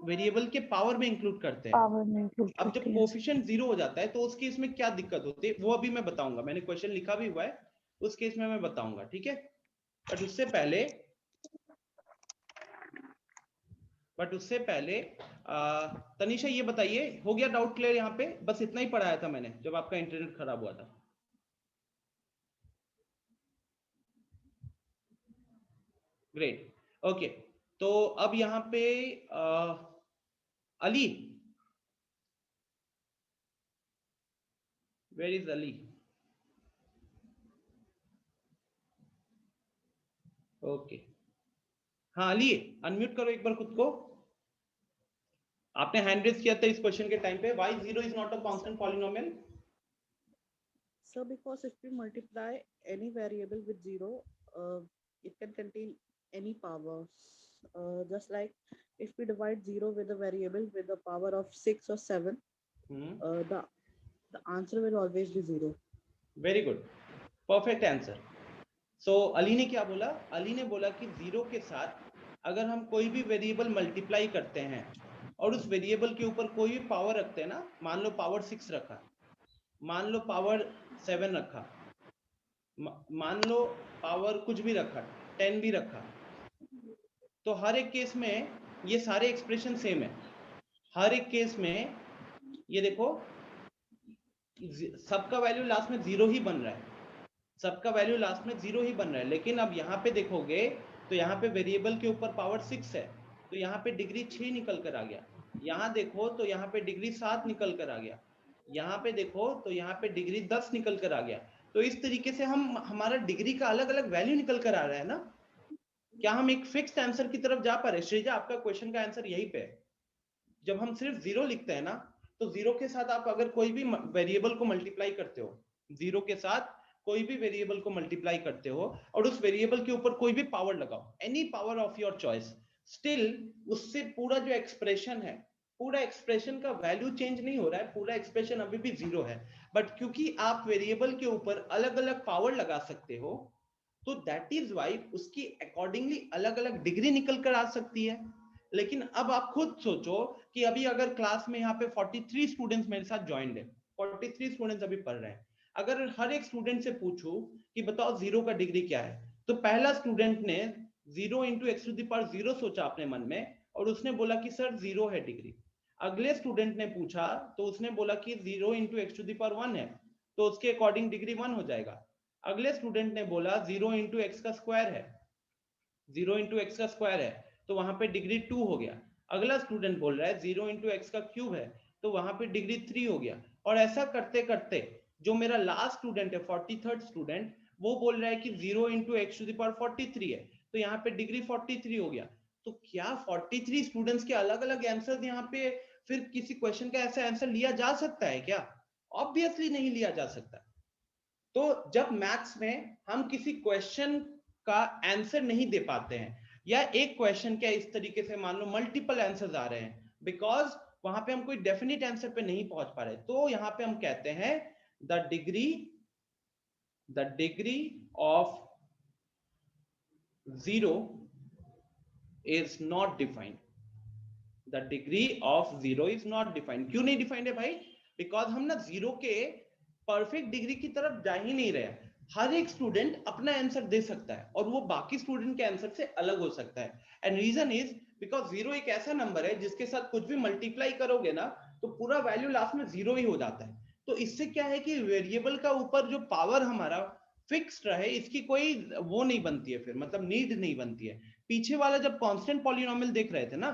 Speaker 1: वेरिएबल के पावर में इंक्लूड करते हैं।
Speaker 2: पावर में include
Speaker 1: अब जब
Speaker 2: करते हैं।
Speaker 1: कोफिशिएंट 0 हो जाता है तो उस केस में क्या दिक्कत होती है वो अभी मैं बताऊंगा, मैंने क्वेश्चन लिखा भी हुआ है, उस केस में मैं बताऊंगा, ठीक है? बट उससे पहले तनिषा ये बताइए, हो गया डाउट क्लियर? यहाँ पे बस इतना ही पढ़ाया था मैंने जब आपका इंटरनेट खराब हुआ था। ग्रेट, ओके, तो अब यहाँ पे Ali, where is Ali? Okay, हाँ अली, अनम्यूट करो एक बार खुद को। आपने हैंड रेज किया था इस क्वेश्चन के टाइम पे, why 0 is not a constant polynomial?
Speaker 11: So because if we multiply any variable with 0, it can contain any power. Just like if we divide 0 with a variable with a power of 6 or 7, the answer will always be 0.
Speaker 1: Very good, perfect answer. So Ali ने क्या बोला? अली ने बोला कि 0 के साथ अगर हम कोई भी वेरिएबल मल्टीप्लाई करते हैं और उस वेरिएबल के ऊपर कोई भी पावर रखते हैं ना, मान लो पावर 6 रखा, मान लो पावर 7 रखा, मान लो पावर कुछ भी रखा, 10 भी रखा, तो हर एक केस में ये सारे एक्सप्रेशन सेम है। हर एक केस में ये देखो सबका वैल्यू लास्ट में 0 ही बन रहा है, सबका वैल्यू लास्ट में 0 ही बन रहा है। लेकिन अब यहाँ पे देखोगे तो यहाँ पे वेरिएबल के ऊपर पावर 6 है, तो यहाँ पे डिग्री 6 निकल कर आ गया। यहाँ देखो तो यहाँ पे डिग्री 7 निकल कर आ गया, यहाँ पे देखो तो यहाँ पे डिग्री 10 निकल कर आ गया। तो इस तरीके से हमारा डिग्री का अलग अलग वैल्यू निकल कर आ रहा है ना। क्या हम एक फिक्स्ड आंसर की तरफ जा पा रहे? श्रीजा, आपका क्वेश्चन का आंसर यही पे है। जब हम सिर्फ 0 लिखते हैं ना, तो 0 के साथ आप अगर कोई भी वेरिएबल को मल्टीप्लाई करते हो, 0 के साथ कोई भी वेरिएबल को मल्टीप्लाई करते हो और उस वेरिएबल के ऊपर कोई भी पावर लगाओ, any power of your choice, still उससे पूरा जो एक्सप्रेशन है, पूरा एक्सप्रेशन का वैल्यू चेंज नहीं हो रहा है, पूरा एक्सप्रेशन अभी भी 0 है। बट क्योंकि आप वेरिएबल के ऊपर अलग अलग पावर लगा सकते हो, तो दैट इज वाई उसकी अकॉर्डिंगली अलग अलग डिग्री निकल कर आ सकती है। लेकिन अब आप खुद सोचो कि अभी अगर क्लास में यहाँ पे 43 स्टूडेंट्स मेरे साथ ज्वाइंड है, 43 स्टूडेंट्स अभी पढ़ रहे हैं, अगर हर एक स्टूडेंट से पूछूं कि बताओ 0 का डिग्री क्या है, तो पहला स्टूडेंट ने 0 into x to the power 0 सोचा अपने मन में और उसने बोला कि सर 0 है डिग्री। अगले स्टूडेंट ने पूछा तो उसने बोला कि 0 into x to the power 1 है, तो उसके अकॉर्डिंग डिग्री 1 हो जाएगा। अगले स्टूडेंट ने बोला 0 into x का स्क्वायर है, 0 into x का स्क्वायर है, तो वहां पे डिग्री 2 हो गया। अगला स्टूडेंट बोल रहा है 0 into x का क्यूब है, तो वहां पे डिग्री 3 हो गया। और ऐसा करते करते जो मेरा लास्ट स्टूडेंट है, 43rd स्टूडेंट, वो बोल रहा है कि 0 into x to the power 43 है, तो यहाँ पे डिग्री 43 हो गया। तो क्या 43 स्टूडेंट्स के अलग अलग आंसर यहाँ पे फिर किसी क्वेश्चन का ऐसा आंसर लिया जा सकता है क्या? ऑब्वियसली नहीं लिया जा सकता। तो जब मैथ्स में हम किसी क्वेश्चन का आंसर नहीं दे पाते हैं, या एक क्वेश्चन क्या इस तरीके से मान लो मल्टीपल आंसर्स आ रहे हैं, बिकॉज वहां पे हम कोई डेफिनेट आंसर पे नहीं पहुंच पा रहे, तो यहां पे हम कहते हैं the degree of 0 is not defined. The degree of 0 is not defined. क्यों नहीं डिफाइंड है भाई? बिकॉज हम ना 0 के परफेक्ट डिग्री की तरफ जा ही नहीं रहे। हर एक स्टूडेंट अपना आंसर दे सकता है और वो बाकी स्टूडेंट के आंसर से अलग हो सकता है। एंड रीजन इज बिकॉज 0 एक ऐसा नंबर है जिसके साथ कुछ भी मल्टीप्लाई करोगे ना तो पूरा वैल्यू लास्ट में 0 ही हो जाता है। तो इससे क्या है कि वेरिएबल का ऊपर जो पावर हमारा फिक्स्ड रहे, इसकी कोई वो नहीं बनती है, फिर मतलब नीड नहीं बनती है। पीछे वाला जब कांस्टेंट पॉलिनोमियल देख रहे थे ना,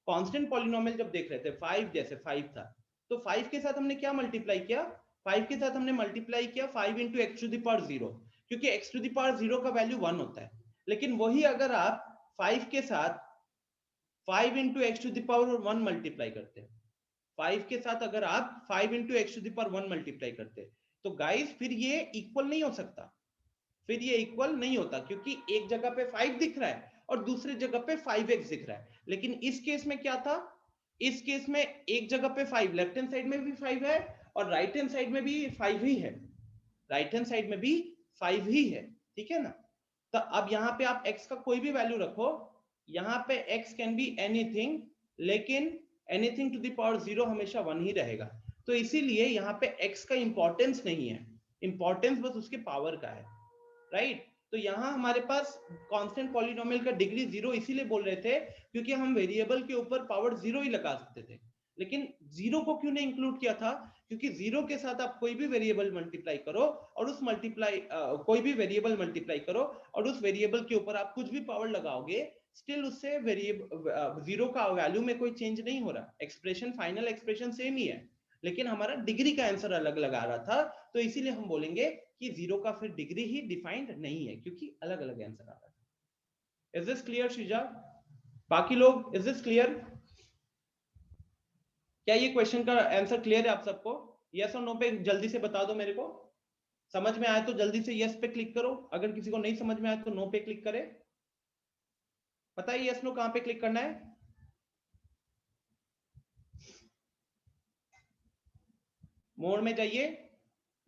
Speaker 1: कांस्टेंट पॉलिनोमियल जब देख रहे थे 5 जैसे 5 था, तो 5 के साथ हमने क्या मल्टीप्लाई किया? 5 के साथ हमने मल्टीप्लाई किया 5 into x to the power 0, क्योंकि x to the power 0 का वैल्यू 1 होता है। लेकिन वही अगर आप 5 के साथ 5 into x to the power 1 multiply करते, 5 के साथ अगर आप 5 into x to the power 1 multiply करते, तो गाइस फिर ये इक्वल नहीं हो सकता, फिर ये इक्वल नहीं होता, क्योंकि एक जगह पे 5 दिख रहा है और दूसरी जगह पे 5x दिख रहा है। लेकिन इस केस में क्या था? इस केस में एक जगह पे 5 लेफ्ट हैंड साइड में भी 5 है और राइट हैंड साइड में भी 5 ही है, राइट हैंड साइड में भी 5 ही है, ठीक है ना? तो अब यहाँ पे आप x का कोई भी वैल्यू रखो, यहाँ पे x कैन बी एनीथिंग, लेकिन एनीथिंग टू द पावर 0 हमेशा 1 ही रहेगा। तो इसीलिए यहाँ पे x का इंपॉर्टेंस नहीं है, इंपॉर्टेंस बस उसके पावर का है, राइट? तो यहाँ हमारे पास कांस्टेंट पॉलिनोमियल का डिग्री 0 इसीलिए बोल रहे थे क्योंकि हम वेरिएबल के ऊपर पावर 0 ही लगा सकते थे। लेकिन 0 को क्यों नहीं इंक्लूड किया था? क्योंकि 0 के साथ आप कोई भी वेरिएबल मल्टीप्लाई करो और उस कोई भी वेरिएबल मल्टीप्लाई करो और उस वेरिएबल के ऊपर आप कुछ भी पावर लगाओगे, स्टिल उससे वेरिएबल 0 का वैल्यू में कोई चेंज नहीं हो रहा, एक्सप्रेशन फाइनल एक्सप्रेशन सेम ही है, लेकिन हमारा डिग्री का आंसर अलग लगा रहा था। तो इसीलिए हम बोलेंगे कि 0 का फिर डिग्री ही डिफाइंड नहीं है, क्योंकि अलग अलग आंसर आ रहा था। Is this clear Sreeja? बाकी लोग, इज दिस क्लियर? क्या ये क्वेश्चन का आंसर क्लियर है आप सबको? यस और नो पे जल्दी से बता दो मेरे को। समझ में आए तो जल्दी से यस पे क्लिक करो, अगर किसी को नहीं समझ में आए तो नो पे क्लिक करे। पता है यस नो कहां पे क्लिक करना है? मोड में जाइए,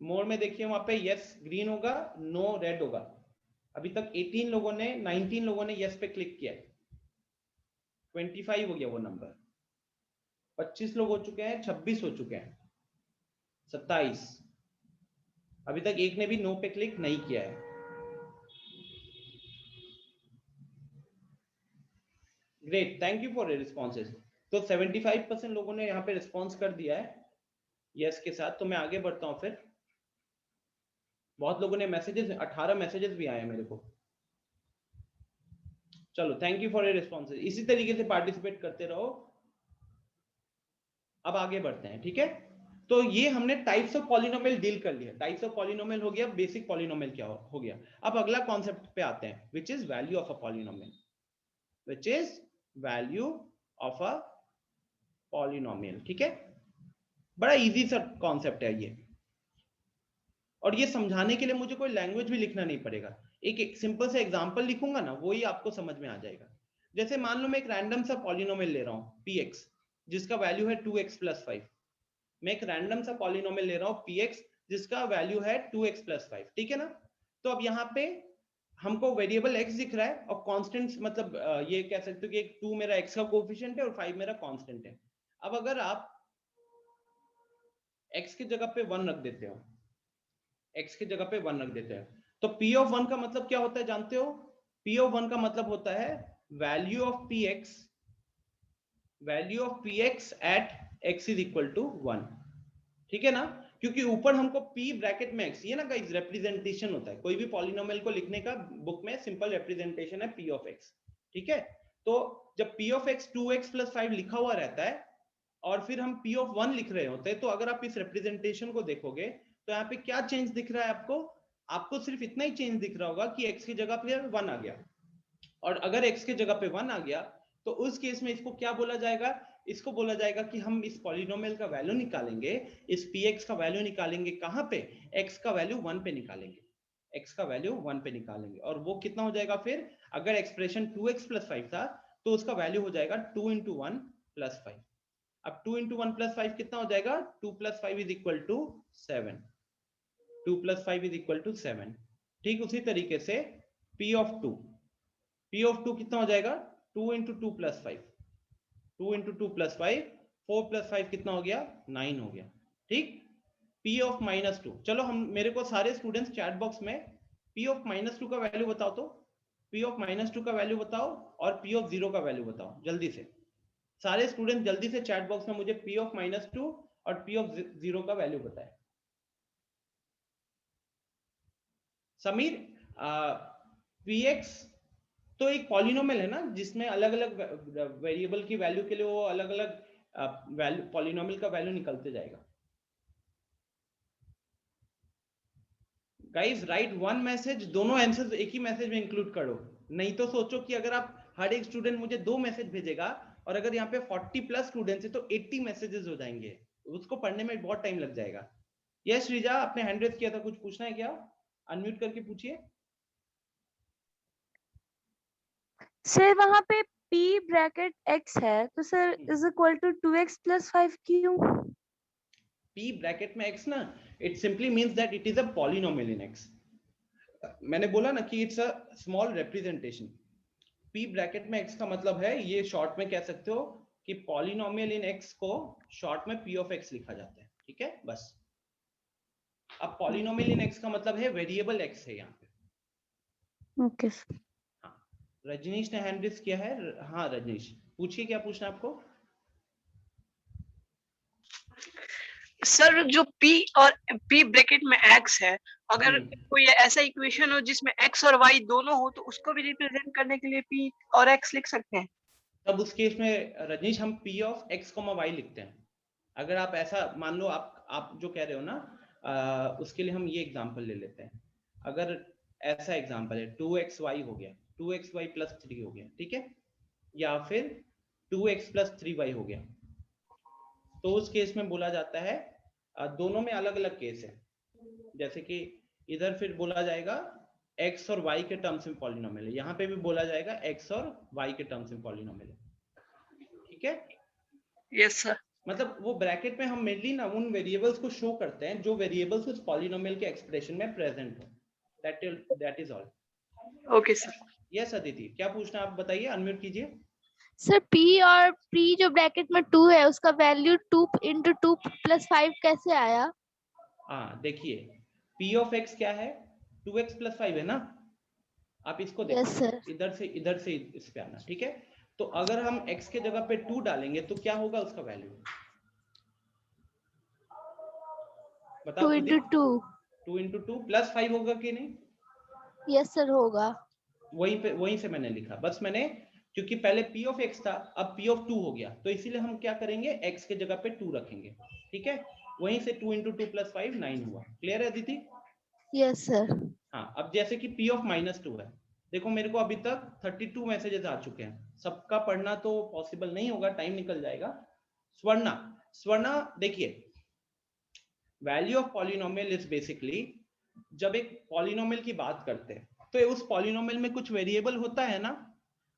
Speaker 1: मोड में देखिए वहां पे यस ग्रीन होगा, नो रेड होगा। अभी तक 19 लोगों ने यस पे क्लिक किया है, 25 हो गया वो नंबर, 25 लोग हो चुके हैं, 26 हो चुके हैं, 27। अभी तक एक ने भी नो पे क्लिक नहीं किया है। Great, thank you for responses. तो 75% लोगों ने यहाँ पे रिस्पॉन्स कर दिया है यस के साथ। तो मैं आगे बढ़ता हूँ फिर। बहुत लोगों ने मैसेजेस, 18 मैसेजेस भी आए हैं मेरे को। चलो, thank you for your responses. इसी तरीके से पार्टिसिपेट करते रहो। अब आगे बढ़ते हैं, ठीक है? तो ये हमने टाइप्स ऑफ पॉलिनोमियल डील कर लिया। टाइप्स ऑफ पॉलिनोमियल हो गया, बेसिक पॉलिनोमियल क्या हो गया। अब अगला कॉन्सेप्ट पे आते हैं, which is value of a polynomial. Which is value of a polynomial, ठीक है? बड़ा इजी सा कॉन्सेप्ट है ये, और ये समझाने के लिए मुझे कोई लैंग्वेज भी लिखना नहीं पड़ेगा। एक सिंपल सा एग्जांपल लिखूंगा ना, वो ही आपको समझ में आ जाएगा। जैसे मान लो मैं एक रैंडम सा पॉलिनोमियल ले रहा हूँ px, जिसका वैल्यू है 2x + 5। मैं एक रैंडम सा पॉलिनोमियल ले रहा हूँ px, जिसका वैल्यू है 2x + 5, ठीक है ना? तो अब यहाँ पे हमको वेरिएबल x दिख रहा है और कांस्टेंट, मतलब ये कह सकते हो कि 2 मेरा x का कोएफिशिएंट है और 5 मेरा कांस्टेंट है। अब अगर आप x की जगह पे 1 रख देते हो, x की जगह पे 1 रख देते हैं, तो p ऑफ 1 का मतलब क्या होता है जानते हो? p ऑफ 1 का मतलब होता है value of px at x is equal to 1, ठीक है ना? क्योंकि ऊपर हमको p ब्रैकेट में x, ये ना गाइस रिप्रेजेंटेशन होता है। कोई भी पॉलिनोमियल को लिखने का बुक में सिंपल रिप्रेजेंटेशन है p ऑफ x, ठीक है? तो जब p ऑफ x 2x + 5 लिखा हुआ रहता है और फिर हम p ऑफ 1 लिख रहे होते हैं, तो अगर आप इस रिप्रेजेंटेशन को देखोगे तो यहाँ पे क्या चेंज दिख रहा है आपको? आपको सिर्फ इतना ही चेंज दिख रहा होगा कि x की जगह पे 1 आ गया। और अगर x की जगह पे 1 आ गया तो उस केस में इसको क्या बोला जाएगा? इसको बोला जाएगा कि हम इस पॉलिनोमियल का वैल्यू निकालेंगे, इस px का वैल्यू निकालेंगे कहां पे? x का वैल्यू 1 पे निकालेंगे, x का वैल्यू 1 पे निकालेंगे। और वो कितना हो जाएगा फिर? अगर एक्सप्रेशन 2x + 5 था तो उसका वैल्यू हो जाएगा 2 × 1 + 5। अब 2 × 1 + 5 कितना हो जाएगा? 2 + 5 = 7। 2 + 5 = 7। ठीक उसी तरीके से P of 2 कितना हो जाएगा? 2 × 2 + 5, 2 × 2 + 5, 4 + 5 कितना हो गया? 9 हो गया। ठीक। P of -2, चलो हम मेरे को सारे स्टूडेंट्स चैट बॉक्स में P of -2 का वैल्यू बताओ तो। P of -2 का वैल्यू बताओ और P of 0 का वैल्यू बताओ जल्दी से। सारे स्टूडेंट जल्दी से चैट बॉक्स में मुझे P of -2 और P of 0 का वैल्यू बताएं। समीर, Px तो एक पॉलिनोमियल है ना जिसमें अलग अलग वेरिएबल की वैल्यू के लिए वो अलग अलग वैल्यू पॉलिनोमियल का वैल्यू निकलते जाएगा। गाइस राइट वन मैसेज, दोनों आंसर्स एक ही मैसेज में इंक्लूड करो, नहीं तो सोचो कि अगर आप हर एक स्टूडेंट मुझे 2 मैसेज भेजेगा और अगर यहाँ पे 40+ स्टूडेंट्स है तो 80 मैसेजेस हो जाएंगे, उसको पढ़ने में बहुत टाइम लग जाएगा। यस श्रीजा, आपने हैंड रेज किया था, कुछ पूछना है क्या? अनम्यूट करके पूछिए।
Speaker 2: सर वहां पे p ब्रैकेट x है तो सर = 2x + 5 क्यों?
Speaker 1: p ब्रैकेट में x ना, it simply means that it is a polynomial in x। मैंने बोला ना कि it's a small representation। p bracket में x का मतलब है, ये शॉर्ट में कह सकते हो कि पॉलिनोमियल इन x को शॉर्ट में p of x लिखा जाता है। ठीक है, बस। अब पॉलिनोमियल इन x का मतलब है वेरिएबल x है यहाँ पे।
Speaker 2: ओके।
Speaker 1: हाँ, रजनीश ने हैंड रेज किया है। हाँ रजनीश, पूछिए क्या पूछना है आपको।
Speaker 12: सर जो P और P ब्रैकेट में x है, अगर कोई ऐसा इक्वेशन हो जिसमें x और y दोनों हो तो उसको भी रिप्रेजेंट करने के लिए P और x लिख सकते हैं।
Speaker 1: तब उस केस में रजनीश हम P of x, y लिखते हैं। अगर आप ऐसा मान लो, आप जो कह रहे हो ना, उसके लिए हम ये एग्जांपल ले लेते हैं। अगर ऐसा एग्जांपल है 2xy हो गया, 2xy + 3 हो गया, ठीक है, या फिर 2x + 3y हो गया, तो उस केस में बोला जाता है, दोनों में अलग अलग केस है। जैसे कि इधर फिर बोला जाएगा x और y के टर्म्स में पॉलिनोमियल है, यहाँ पे भी बोला जाएगा x और y के टर्म्स में पॉलिनोमियल है। ठीक है?
Speaker 12: Yes sir.
Speaker 1: मतलब वो ब्रैकेट में हम मेनली ना उन वेरिएबल्स को शो करते हैं जो वेरिएबल्स उस पॉलिनोमियल के एक्सप्रेशन में प्रेजेंट हो। That is all.
Speaker 12: Okay sir.
Speaker 1: Yes Aditi, क्या पूछना आप बताइए, अनम्यूट कीजिए।
Speaker 13: सर p और p जो ब्रैकेट में 2 है उसका वैल्यू 2 × 2 + 5 कैसे आया?
Speaker 1: हाँ देखिए, p of x क्या है? 2x + 5 है ना। आप इसको देखो।
Speaker 13: Yes, sir.
Speaker 1: इधर से इस पे आना। ठीक है, तो अगर हम x के जगह पे 2 डालेंगे तो क्या होगा उसका वैल्यू? बताओ।
Speaker 13: 2 × 2
Speaker 1: 2 × 2 + 5 होगा कि नहीं?
Speaker 13: यस सर होगा।
Speaker 1: वहीं से मैंने लिखा, बस मैंने, क्योंकि पहले p of x था, अब p of 2 हो गया, तो इसीलिए हम क्या करेंगे, x के जगह पे 2 रखेंगे। ठीक है, वहीं से 2 × 2 + 5 9 हुआ। क्लियर है अदिति?
Speaker 13: Yes sir.
Speaker 1: हाँ, अब जैसे कि p of -2 है, देखो मेरे को अभी तक 32 मैसेजेस आ चुके हैं, सबका पढ़ना तो पॉसिबल नहीं होगा, टाइम निकल जाएगा। स्वर्णा देखिए, value of polynomial is basically, जब एक पॉलिनोमियल की बात करते हैं तो उस पॉलिनोमियल में कुछ वेरिएबल होता है ना,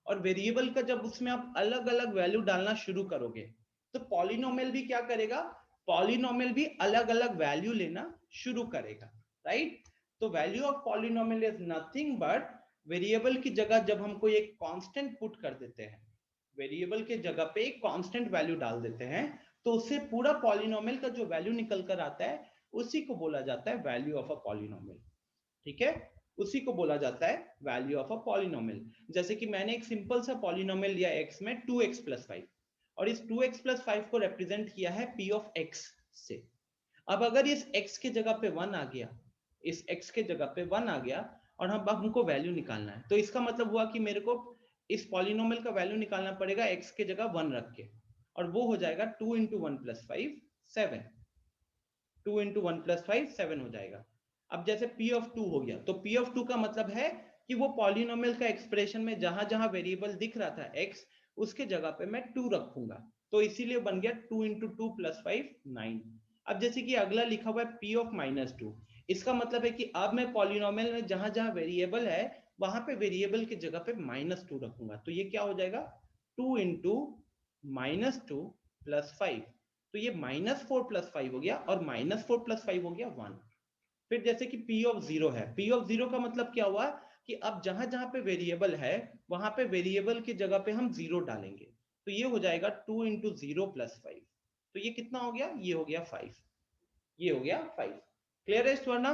Speaker 1: और वेरिएबल का जब उसमें आप अलग अलग वैल्यू डालना शुरू करोगे तो पॉलिनोमियल भी क्या करेगा, पॉलिनोमियल भी अलग अलग वैल्यू लेना शुरू करेगा, राइट? तो value of polynomial is nothing but, variable की जगह जब हम कोई एक कांस्टेंट पुट कर देते हैं, वेरिएबल के जगह पे एक कांस्टेंट वैल्यू डाल देते हैं, तो उससे पूरा पॉलिनोमियल का जो वैल्यू निकल कर आता है उसी को बोला जाता है वैल्यू ऑफ अ पॉलिनोमियल। ठीक है, उसी को बोला जाता है वैल्यू ऑफ अ पॉलिनोमियल। जैसे कि मैंने एक सिंपल सा पॉलिनोमियल लिया x में 2x + 5, और इस 2x + 5 को रिप्रेजेंट किया है p of x से। अब अगर इस x के जगह पे 1 आ गया, इस x के जगह पे 1 आ गया, और अब हमको वैल्यू निकालना है, तो इसका मतलब हुआ कि मेरे को इस पॉलिनोमियल का वैल्यू निकालना पड़ेगा x के जगह 1 रख के, और वो हो जाएगा 2 × 1 + 5 7। 2 × 1 + 5 7 हो जाएगा। अब जैसे p of 2 हो गया, तो p of 2 का मतलब है कि वो पॉलिनोमियल का एक्सप्रेशन में जहां जहां वेरिएबल दिख रहा था x, उसके जगह पे मैं 2 रखूंगा, तो इसीलिए बन गया 2 × 2 + 5 9। अब जैसे कि अगला लिखा हुआ है p of -2, इसका मतलब है कि अब मैं पॉलिनोमियल में जहां जहां वेरिएबल है वहां पे वेरिएबल की जगह पे -2 रखूंगा, तो ये क्या हो जाएगा 2 इंटू -2 + 5, तो ये -4 + 5 हो गया और -4 + 5 हो गया 1। फिर जैसे कि P ऑफ 0 है, P ऑफ 0 का मतलब क्या हुआ कि अब जहां जहां पे वेरिएबल है वहां पे वेरिएबल की जगह पे हम 0 डालेंगे, तो ये हो जाएगा 2 इंटू 0 + 5, तो ये कितना हो गया, ये हो गया 5, ये हो गया 5। क्लियर है स्वर्णा?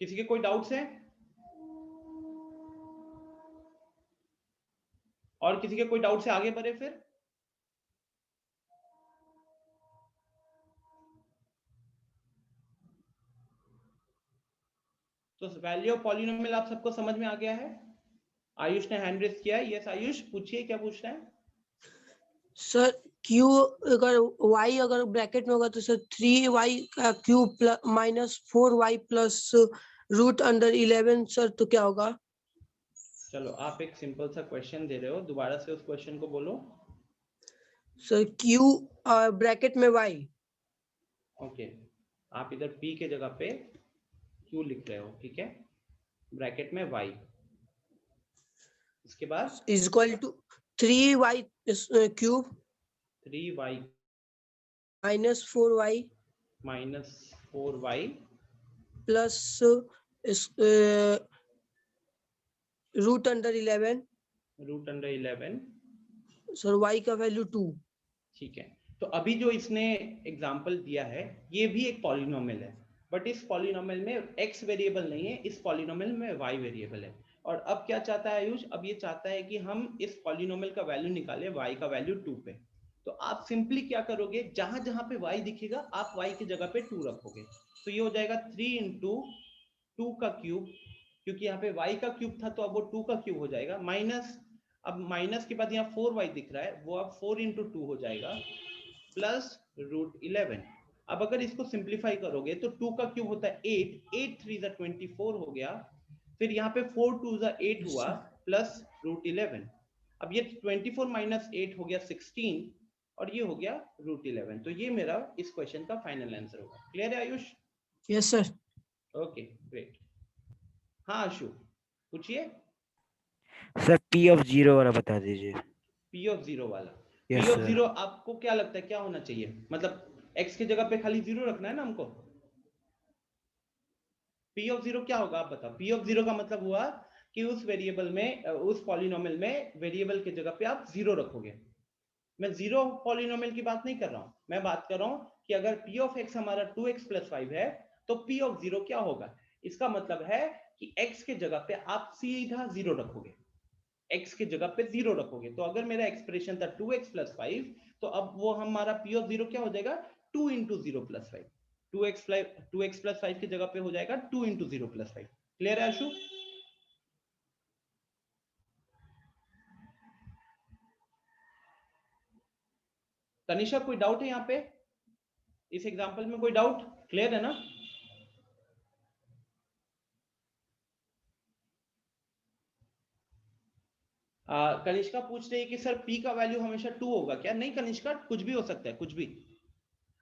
Speaker 1: किसी के कोई डाउट्स हैं? और किसी के कोई डाउट से आगे बढ़े फिर? तो वैल्यू ऑफ पॉलिनोमियल आप सबको समझ में आ गया है? आयुष ने हैंड रेज किया है। यस आयुष, पूछिए क्या पूछ रहे हैं?
Speaker 3: सर क्यू अगर y अगर ब्रैकेट में होगा तो सर 3y का क्यूब -4y +√11 सर, तो क्या होगा?
Speaker 1: चलो आप एक सिंपल सा क्वेश्चन दे रहे हो, दोबारा से उस क्वेश्चन को बोलो।
Speaker 3: सर क्यू ब्रैकेट में y।
Speaker 1: ओके, आप इधर p के जगह पे q लिख रहे हो, ठीक है, ब्रैकेट में y, इसके बाद
Speaker 3: is equal to 3y cube
Speaker 1: 3y
Speaker 3: -4y plus √11 sir, y का वैल्यू 2।
Speaker 1: ठीक है, तो अभी जो इसने एग्जांपल दिया है ये भी एक पॉलिनोमियल है, बट इस पॉलिनोमियल में x वेरिएबल नहीं है, इस पॉलिनोमियल में y वेरिएबल है। और अब क्या चाहता है आयुष? अब ये चाहता है कि हम इस पॉलिनोमियल का वैल्यू निकालें y का वैल्यू 2 पे। तो आप सिंपली क्या करोगे, जहां जहां पे y दिखेगा आप y की जगह पे 2 रखोगे, तो ये हो जाएगा 3 इंटू 2 का क्यूब, क्योंकि यहाँ पे y का क्यूब था तो अब वो 2 का क्यूब हो जाएगा, माइनस, अब माइनस के बाद यहाँ 4y दिख रहा है, वो अब 4 इंटू 2 हो जाएगा प्लस √11। अब अगर इसको सिंप्लीफाई करोगे तो 2 का क्यूब होता है 8, 8 3 = 24 हो गया, फिर यहाँ पे 4 2 = 8 हुआ प्लस √11। अब ये 24 - 8 हो गया 16 और ये हो गया √11, तो ये मेरा इस क्वेश्चन का फाइनल आंसर होगा। क्लियर है Ayush?
Speaker 3: Yes sir.
Speaker 1: Okay great. हाँ आशु पूछिए।
Speaker 14: सर P ऑफ 0 वाला बता दीजिए।
Speaker 1: P ऑफ 0 वाला,
Speaker 14: Yes,
Speaker 1: P ऑफ
Speaker 14: sir.
Speaker 1: 0 आपको क्या लगता है क्या होना चाहिए? मतलब x की जगह पे खाली 0 रखना है ना हमको। P ऑफ 0 क्या होगा आप बताओ? P ऑफ 0 का मतलब हुआ कि उस वेरिएबल में, उस पॉलिनोमियल में वेरिएबल की जगह पे आप 0 रखोगे। मैं 0 पॉलिनोमियल की बात नहीं कर रहा हूं, मैं बात कर रहा हूं कि अगर P ऑफ x हमारा 2x + 5 है तो P ऑफ 0 क्या होगा? इसका मतलब है कि x के जगह पे आप सीधा 0 रखोगे, x की जगह पे 0 रखोगे। तो अगर मेरा एक्सप्रेशन था 2x + 5, तो अब वो हमारा P ऑफ 0 क्या हो जाएगा? 2 × 0 + 5, 2x + 5 की जगह पे हो जाएगा 2 × 0 + 5। क्लियर है आशु? तनिषा कोई डाउट है यहाँ पे इस एग्जांपल में? कोई डाउट? क्लियर है ना? कनिष्का पूछ रही है कि सर P का वैल्यू हमेशा 2 होगा क्या? नहीं कनिष्का, कुछ भी हो सकता है, कुछ भी।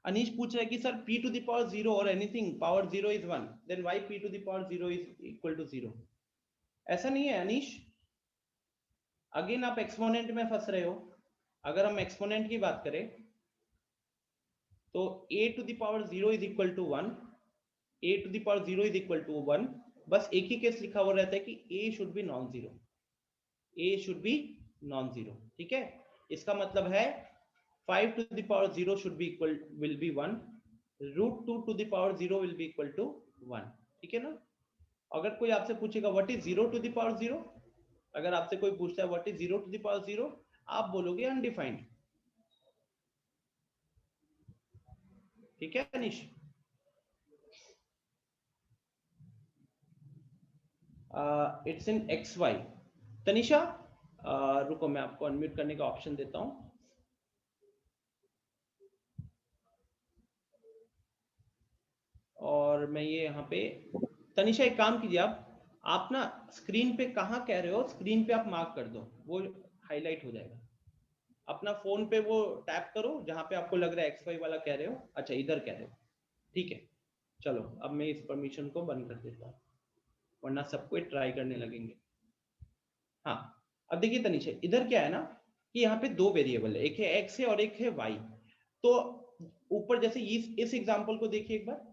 Speaker 1: अनीश पूछ रहा है कि सर P⁴ और anything power 0 is 1, then why P⁴ is equal to 0? ऐसा नहीं है अनीश, अगेन आप एक्सपोनेंट में फंस रहे हो। अगर हम एक्सपोनेंट की बात करें तो A⁴ is equal to 1, A⁴ is equal to 1, बस एक ही केस लिखा हुआ रहता है कि A should be non-zero, A should be non-zero, ठीक है? इसका मतलब है 5⁴ should be will be 1, √2⁴ will be equal to 1, ठीक है ना? अगर कोई आपसे पूछेगा व्हाट इज 0⁴, अगर आपसे कोई पूछता है व्हाट इज 0⁴, आप बोलोगे अनडिफाइंड, ठीक है Anish? It's in XY। Tanisha रुको, मैं आपको अनम्यूट करने का ऑप्शन देता हूं। और मैं ये यहाँ पे, तनिषा एक काम कीजिए, आप ना स्क्रीन पे कहाँ कह रहे हो, स्क्रीन पे आप मार्क कर दो, वो हाईलाइट हो जाएगा। अपना फोन पे वो टैप करो जहां पे आपको लग रहा है XY वाला कह रहे हो, अच्छा इधर कह रहे हो, ठीक है। चलो अब मैं इस परमिशन को बंद कर देता हूँ, वरना सबको ट्राई करने लगेंगे। हाँ अब देखिए तनिषा, इधर क्या है ना कि यहाँ पे दो वेरिएबल है, एक है x है और एक है y। तो ऊपर जैसे इस एग्जांपल को देखिए एक बार,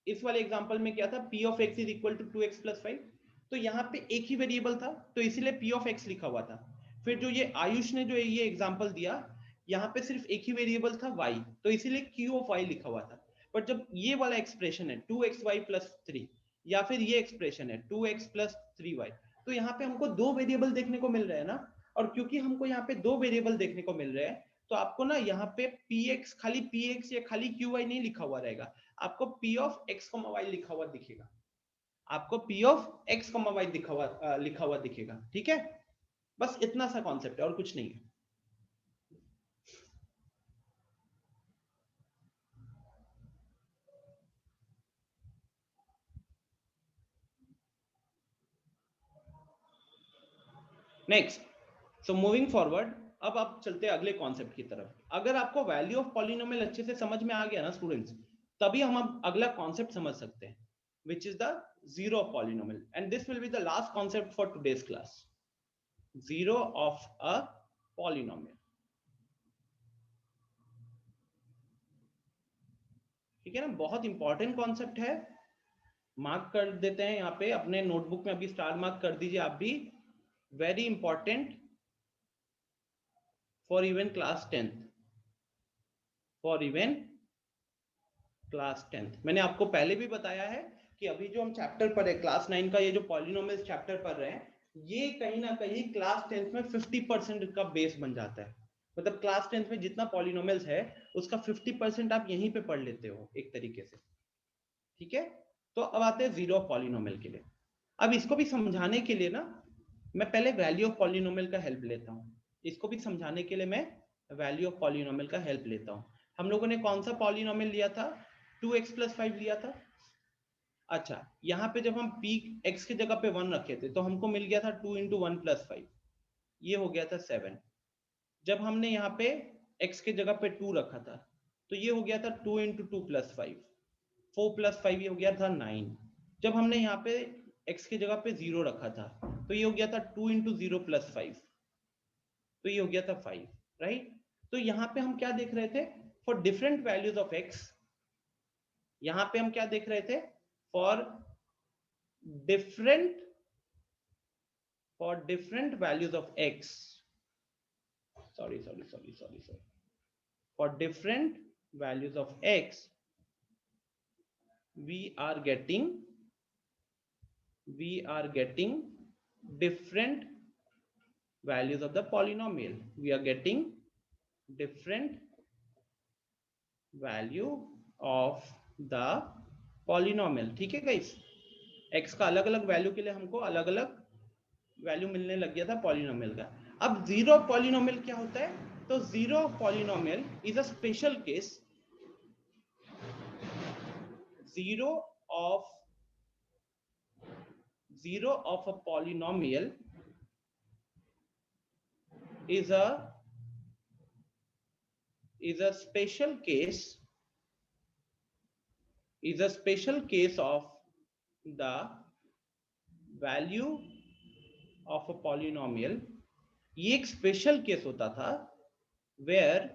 Speaker 1: इस वाले एग्जांपल में क्या था, p of x is equal to 2x plus 5। तो यहाँ पे एक ही वेरिएबल था तो इसीलिए p ऑफ x लिखा हुआ था। फिर जो ये आयुष ने जो ये एग्जांपल दिया, यहाँ पे सिर्फ एक ही वेरिएबल था y, तो इसीलिए q ऑफ y लिखा हुआ था। बट जब ये वाला एक्सप्रेशन है 2xy प्लस 3, या फिर ये एक्सप्रेशन है 2x प्लस 3y, तो यहाँ पे हमको दो वेरिएबल देखने को मिल रहे हैं ना। और क्योंकि हमको यहाँ पे दो वेरिएबल देखने को मिल रहे हैं, तो आपको ना यहाँ पे px खाली px या खाली qy नहीं लिखा हुआ रहेगा, आपको p ऑफ x, y लिखा हुआ दिखेगा, आपको p ऑफ x, y लिखा हुआ दिखेगा, ठीक है। बस इतना सा कॉन्सेप्ट है और कुछ नहीं है। नेक्स्ट, सो मूविंग फॉरवर्ड, अब आप चलते हैं अगले कॉन्सेप्ट की तरफ। अगर आपको वैल्यू ऑफ पॉलिनोमियल अच्छे से समझ में आ गया ना स्टूडेंट्स, तभी हम अब अगला कॉन्सेप्ट समझ सकते हैं, which is the zero of polynomial, and this will be the last concept for today's class, zero of a polynomial। ठीक है ना, बहुत इंपॉर्टेंट कॉन्सेप्ट है, मार्क कर देते हैं यहाँ पे अपने नोटबुक में, अभी स्टार मार्क कर दीजिए आप भी, very important for even class 10th, for even class 10th। मैंने आपको पहले भी बताया है कि अभी जो हम चैप्टर पर है क्लास 9 का, ये जो पॉलिनोमियल्स चैप्टर पढ़ रहे हैं, ये कहीं ना कहीं क्लास 10th में 50% का बेस बन जाता है। मतलब क्लास 10th में जितना पॉलिनोमियल्स है उसका 50% आप यहीं पे पढ़ लेते हो एक तरीके से, ठीक है। तो अब आते हैं जीरो ऑफ पॉलिनोमियल के लिए। अब इसको भी समझाने के लिए ना मैं पहले वैल्यू ऑफ पॉलिनोमियल का हेल्प लेता हूँ, इसको भी समझाने के लिए मैं वैल्यू ऑफ पॉलिनोमियल का हेल्प लेता हूँ। हम लोगों ने कौन सा पॉलिनोमियल लिया था, 2x प्लस 5 लिया था। अच्छा, यहाँ पे जब हम p x की जगह पे 1 रखे थे तो हमको मिल गया था 2 इंटू 1 प्लस 5, ये हो गया था 7। जब हमने यहाँ पे x की जगह पे 2 रखा था तो ये हो गया था 2 इंटू 2 प्लस 5, 4 प्लस 5 ये हो गया था 9। जब हमने यहाँ पे x की जगह पे 0 रखा था तो ये हो गया था 2 इंटू 0 प्लस 5, तो ये हो गया था 5, राइट। तो यहाँ पे हम क्या देख रहे थे, for different values of x, यहाँ पे हम क्या देख रहे थे, for different values of x, sorry, for different values of x we are getting different values of the polynomial, we are getting different value of the polynomial, ठीक है guys. x का अलग अलग वैल्यू के लिए हमको अलग अलग वैल्यू मिलने लग गया था पॉलिनोमियल का। अब जीरो ऑफ पॉलिनोमियल क्या होता है, तो zero of polynomial is a special case, zero of a polynomial is a special case of the value of a polynomial। ये एक स्पेशल केस होता था where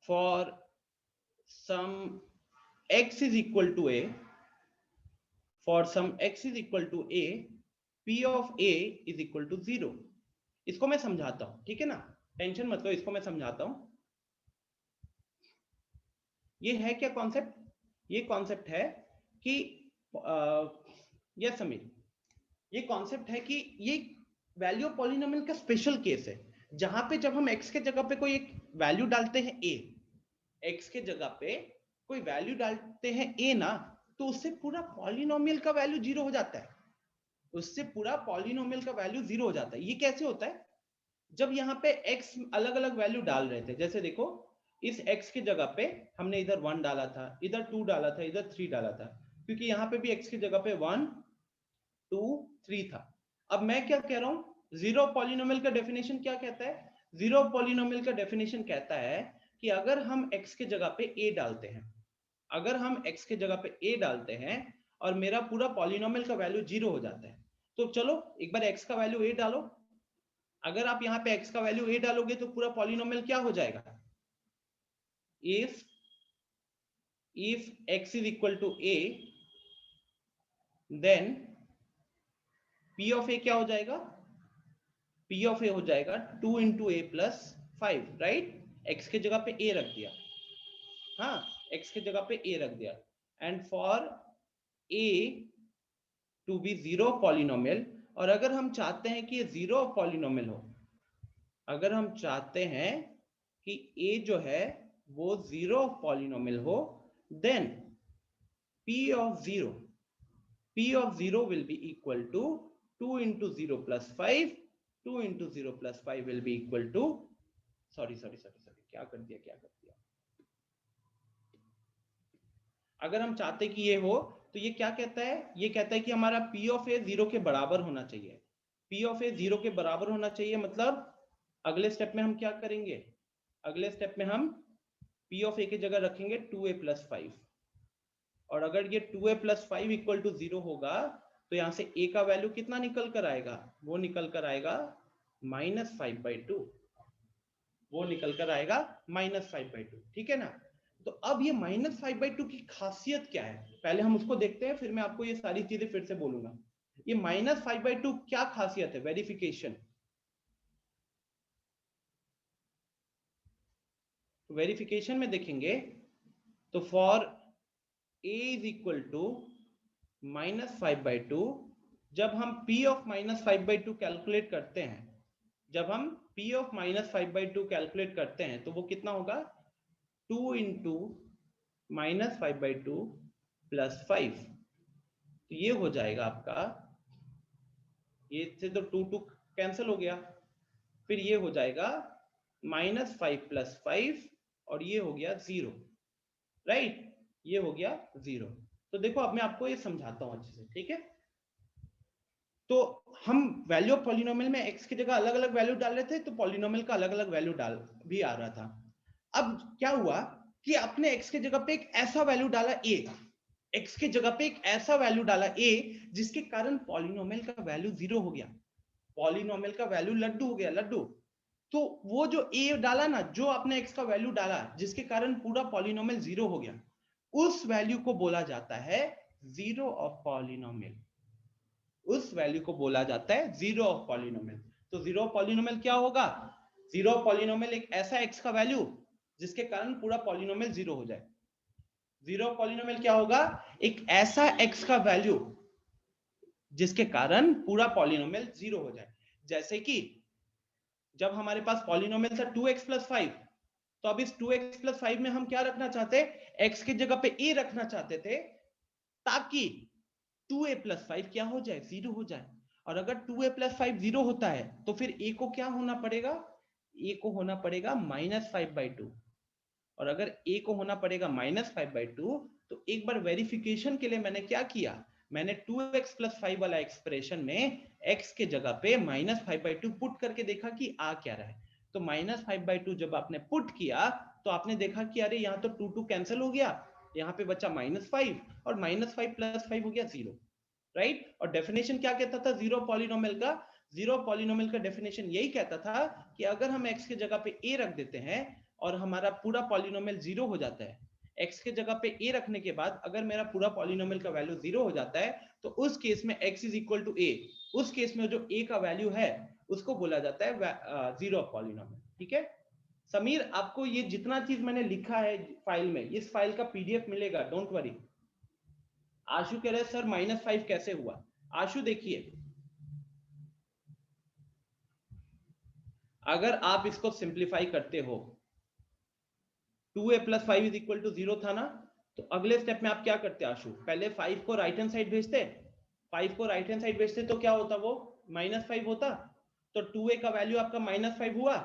Speaker 1: for some x is equal to a, p of a is equal to 0। इसको मैं समझाता हूं, ठीक है ना, टेंशन मत लो, इसको मैं समझाता हूं। ये है क्या कॉन्सेप्ट, ये कॉन्सेप्ट है कि यस समीर, ये कॉन्सेप्ट है कि ये वैल्यू ऑफ पॉलिनोमियल का स्पेशल केस है, जहां पे जब हम x के जगह पे कोई एक वैल्यू डालते हैं a, x के जगह पे कोई वैल्यू डालते हैं a ना, तो उससे पूरा पॉलिनोमियल का वैल्यू 0 हो जाता है, उससे पूरा पॉलिनोमियल का वैल्यू 0 हो जाता है। ये कैसे होता है, जब यहाँ पे x अलग अलग वैल्यू डाल रहे थे, जैसे देखो इस x की जगह पे हमने इधर 1 डाला था, इधर 2 डाला था, इधर 3 डाला था, क्योंकि यहाँ पे भी x की जगह पे 1 2 3 था। अब मैं क्या कह रहा हूं जीरो पॉलिनोमियल का डेफिनेशन क्या कहता है? जीरो पॉलिनोमियल का डेफिनेशन कहता है कि अगर हम x के जगह पे a डालते हैं, अगर हम x के जगह पे a डालते हैं और मेरा पूरा पॉलिनोमियल का वैल्यू 0 हो जाता है, तो चलो एक बार x का वैल्यू a डालो। अगर आप यहाँ पे x का वैल्यू a डालोगे तो पूरा पॉलिनोमियल क्या हो जाएगा? if x is equal to a, then p of a क्या हो जाएगा? p of a हो जाएगा 2 into a plus 5, right? x के जगह पे a रख दिया, हाँ x के जगह पे a रख दिया, and for a to be zero polynomial, और अगर हम चाहते हैं कि ये जीरो पॉलिनोमियल हो, अगर हम चाहते हैं कि a जो है वो जीरो पॉलिनोमियल हो, then p of 0 will be equal to 2 into 0 plus 5, 2 into 0 plus 5 will be equal to, sorry, क्या कर दिया, अगर हम चाहते कि ये हो तो ये क्या कहता है? ये कहता है कि हमारा p of a 0 के बराबर होना चाहिए। p of a 0 के बराबर होना चाहिए, मतलब अगले स्टेप में हम क्या करेंगे? अगले स्टेप में हम p of a की जगह रखेंगे 2a plus 5, और अगर ये 2a plus 5 इक्वल टू 0 होगा तो यहाँ से a का वैल्यू कितना निकल कर आएगा? वो निकल कर आएगा -5/2, वो निकल कर आएगा -5/2, ठीक है ना? तो अब ये -5/2 की खासियत क्या है, पहले हम उसको देखते हैं, फिर मैं आपको ये सारी चीजें फिर से बोलूंगा। ये -5/2 क्या खासियत है? वेरिफिकेशन। वेरिफिकेशन में देखेंगे तो for a is equal to -5/2, जब हम p ऑफ -5/2 कैलकुलेट करते हैं, जब हम p ऑफ -5/2 कैलकुलेट करते हैं तो वो कितना होगा? 2 into -5/2 plus 5, तो ये हो जाएगा आपका, ये से तो 2 कैंसिल हो गया, फिर ये हो जाएगा -5 plus 5, और ये हो गया 0, राइट? ये हो गया 0। तो देखो अब मैं आपको ये समझाता हूं अच्छे से, ठीक है? तो हम वैल्यू ऑफ पॉलिनोमियल में x की जगह अलग अलग वैल्यू डाल रहे थे, तो पॉलिनोमियल का अलग अलग वैल्यू डाल भी आ रहा था। अब क्या हुआ कि आपने x की जगह पे एक ऐसा वैल्यू डाला a, x की जगह पे एक ऐसा वैल्यू डाला a जिसके कारण पॉलिनोमियल का वैल्यू 0 हो गया, पॉलिनोमियल का वैल्यू लड्डू हो गया, लड्डू। तो वो जो a डाला ना, जो आपने x का वैल्यू डाला जिसके कारण पूरा पॉलिनोमियल 0 हो गया, उस वैल्यू को बोला जाता है जीरो ऑफ पॉलिनोमियल, उस वैल्यू को बोला जाता है जीरो ऑफ पॉलिनोमियल। तो जीरो ऑफ पॉलिनोमियल क्या होगा? जीरो ऑफ पॉलिनोमियल एक ऐसा x का वैल्यू जिसके कारण पूरा पॉलिनोमियल 0 हो जाए। जीरो ऑफ पॉलिनोमियल क्या होगा? एक ऐसा x का वैल्यू जिसके कारण पूरा पॉलिनोमियल 0 हो जाए। जैसे कि जब हमारे पास पॉलिनोमियल था 2x plus 5, तो अब इस 2x plus 5 में हम क्या रखना चाहते? x की जगह पे a रखना चाहते थे, ताकि 2a plus 5 क्या हो जाए? 0 हो जाए। और अगर 2a plus 5 0 होता है तो फिर a को क्या होना पड़ेगा? a को होना पड़ेगा -5/2, और अगर a को होना पड़ेगा -5/2, तो एक बार वेरिफिकेशन के लिए मैंने क्या किया? मैंने 2x plus 5 वाला एक्सप्रेशन में x के जगह पे -5/2 पुट करके देखा कि आ क्या रहा है। तो -5/2 जब आपने पुट किया तो आपने देखा कि अरे यहाँ तो 2 कैंसिल हो गया, यहाँ पे बचा -5, और -5 plus 5 हो गया 0, राइट? और डेफिनेशन क्या कहता था जीरो पॉलिनोमियल का? जीरो पॉलिनोमियल का डेफिनेशन यही कहता था कि अगर हम x के जगह पे a रख देते हैं और हमारा पूरा पॉलिनोमियल 0 हो जाता है, x के जगह पे a रखने के बाद अगर मेरा पूरा पॉलिनोमियल का वैल्यू 0 हो जाता है, तो उस केस में x is equal to a, उस केस में जो a का वैल्यू है उसको बोला जाता है जीरो ऑफ पॉलिनोमियल, ठीक है? समीर, आपको ये जितना चीज मैंने लिखा है फाइल में, इस फाइल का पीडीएफ मिलेगा, डोंट वरी। आशु कह रहे सर -5 कैसे हुआ? आशु देखिए, अगर आप इसको सिंप्लीफाई करते हो, 2a plus 5 is equal to 0 था ना, तो अगले स्टेप में आप क्या करते आशु? पहले 5 को राइट हैंड साइड भेजते, 5 को राइट हैंड साइड भेजते तो क्या होता? वो -5 होता। तो 2a का वैल्यू आपका -5 हुआ,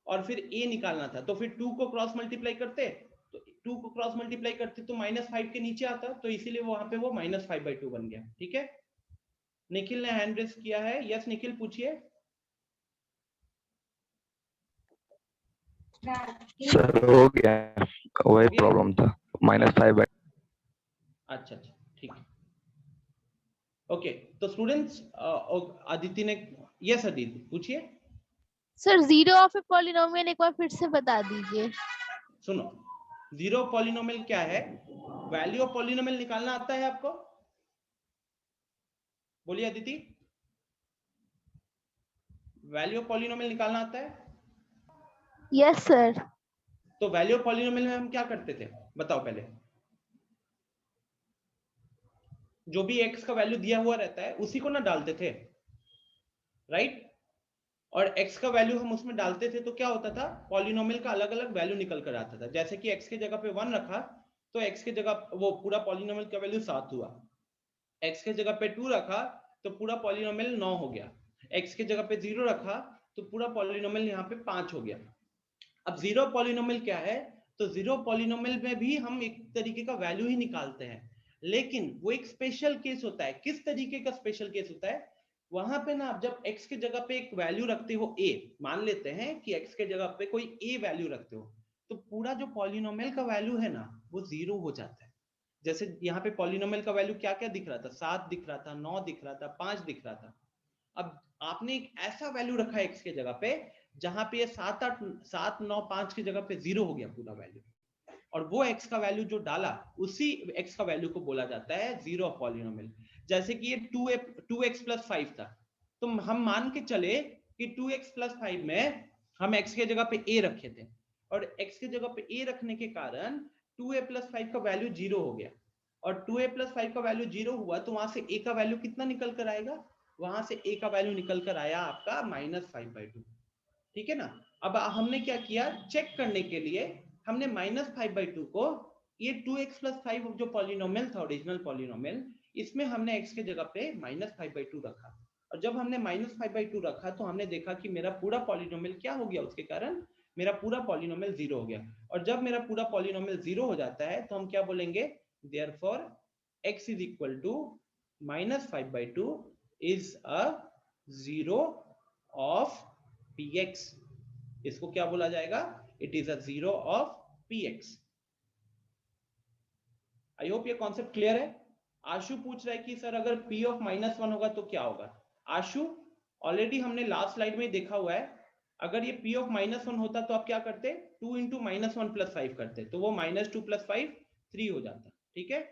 Speaker 1: और फिर a निकालना था, तो फिर 2 को क्रॉस मल्टीप्लाई करते, तो 2 को क्रॉस मल्टीप्लाई करते तो -5 के नीचे आता, तो इसीलिए वहां पे वो -5/2 बन गया, ठीक है? निखिल ने हैंड रेस किया है, यस निखिल पूछिए।
Speaker 15: सर हो गया, वही प्रॉब्लम था, -5/।
Speaker 1: अच्छा अच्छा ठीक है, ओके। तो स्टूडेंट्स अदिति ने, यस अदिति पूछिए।
Speaker 13: Sir zero of a polynomial एक बार फिर से बता दीजिए।
Speaker 1: सुनो, जीरो पॉलिनोमियल क्या है? वैल्यू ऑफ पॉलिनोमियल निकालना आता है आपको? बोलिए अदिति, वैल्यू ऑफ पॉलिनोमियल निकालना आता है?
Speaker 13: Yes sir.
Speaker 1: तो वैल्यू ऑफ पॉलिनोमियल में हम क्या करते थे बताओ पहले? जो भी x का वैल्यू दिया हुआ रहता है उसी को ना डालते थे, राइट? और x का वैल्यू हम उसमें डालते थे तो क्या होता था, पॉलिनोमियल का अलग अलग वैल्यू निकल कर आता था। जैसे कि x के जगह पे 1 रखा तो x के जगह वो पूरा पॉलिनोमियल का वैल्यू 7 हुआ, x के जगह पे 2 रखा तो पूरा पॉलिनोमियल 9 हो गया, x के जगह पे 0 रखा तो पूरा पॉलिनोमियल यहाँ पे 5 हो गया। अब जीरो पॉलिनोमियल क्या है? तो जीरो पॉलिनोमियल में भी हम एक तरीके का वैल्यू ही निकालते हैं, लेकिन वो एक स्पेशल केस होता है। किस तरीके का स्पेशल केस होता है? वहां पे ना आप जब x के जगह पे एक वैल्यू रखते हो a, मान लेते हैं कि x के जगह पे कोई a वैल्यू रखते हो, तो पूरा जो पॉलिनोमियल का वैल्यू है ना वो 0 हो जाता है। जैसे यहाँ पे पॉलिनोमियल का वैल्यू क्या क्या दिख रहा था, 7 दिख रहा था, 9 दिख रहा था, 5 दिख रहा था। अब आपने एक ऐसा वैल्यू रखा x के जगह पे जहां पे ये 7 9 5 की जगह पे 0 हो गया पूरा वैल्यू, और वो x का वैल्यू जो डाला उसी x का वैल्यू को बोला जाता है जीरो ऑफ पॉलिनोमियल। जैसे कि ये 2x + 5 था, तो हम मान के चले कि 2x + 5 में हम x के जगह पे a रखे थे, और x के जगह पे a रखने के कारण 2a + 5 का वैल्यू 0 हो गया, और 2a + 5 का वैल्यू 0 हुआ तो वहां से a का वैल्यू कितना निकल कर आएगा? वहां से a का वैल्यू निकल कर आया आपका -5/2। ठीक है ना? अब हमने क्या किया, चेक करने के लिए हमने -5/2 को ये 2x + 5 जो पॉलिनोमियल था, ओरिजिनल पॉलिनोमियल, इसमें हमने x के जगह पे -5/2 रखा, और जब हमने -5/2 रखा तो हमने देखा कि मेरा पूरा पॉलिनोमियल क्या हो गया, उसके कारण मेरा पूरा पॉलिनोमियल 0 हो गया। और जब मेरा पूरा पॉलिनोमियल 0 हो जाता है तो हम क्या बोलेंगे, therefore x = -5/2 is a zero of px। इसको क्या बोला जाएगा? It is a zero of px। I hope ये कॉन्सेप्ट क्लियर है। आशु पूछ रहा है कि सर अगर p ऑफ -1 होगा तो क्या होगा? आशु, ऑलरेडी हमने लास्ट स्लाइड में देखा हुआ है, अगर ये p ऑफ -1 होता तो आप क्या करते? 2 × -1 + 5 करते, तो वो -2 + 5 3 हो जाता। ठीक है?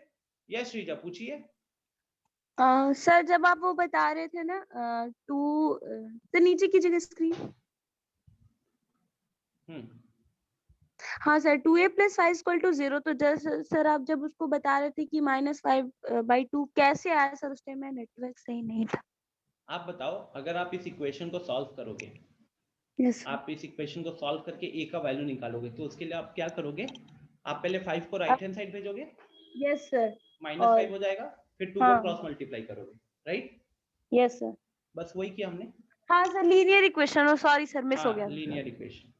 Speaker 1: यस श्रीजा पूछिए।
Speaker 2: सर जब आप वो बता रहे थे ना 2 तो नीचे कीजिएगा स्क्रीन। हाँ सर, 2a + 5 = 0, तो जैसे सर आप जब उसको बता रहे थे कि -5/2 कैसे आया सर? उस टाइम में नेटवर्क सही नहीं था।
Speaker 1: आप बताओ, अगर आप इस इक्वेशन को सॉल्व करोगे, आप इस इक्वेशन को सॉल्व करके a का वैल्यू निकालोगे, तो उसके लिए आप क्या करोगे? आप पहले 5 को राइट हैंड साइड भेजोगे,
Speaker 2: यस सर,
Speaker 1: -5 हो जाएगा, फिर 2 को क्रॉस मल्टीप्लाई करोगे, राइट?
Speaker 2: यस सर,
Speaker 1: बस वही किया हमने।
Speaker 2: हाँ sir, linear equation, sorry sir miss हो गया।
Speaker 1: Linear equation.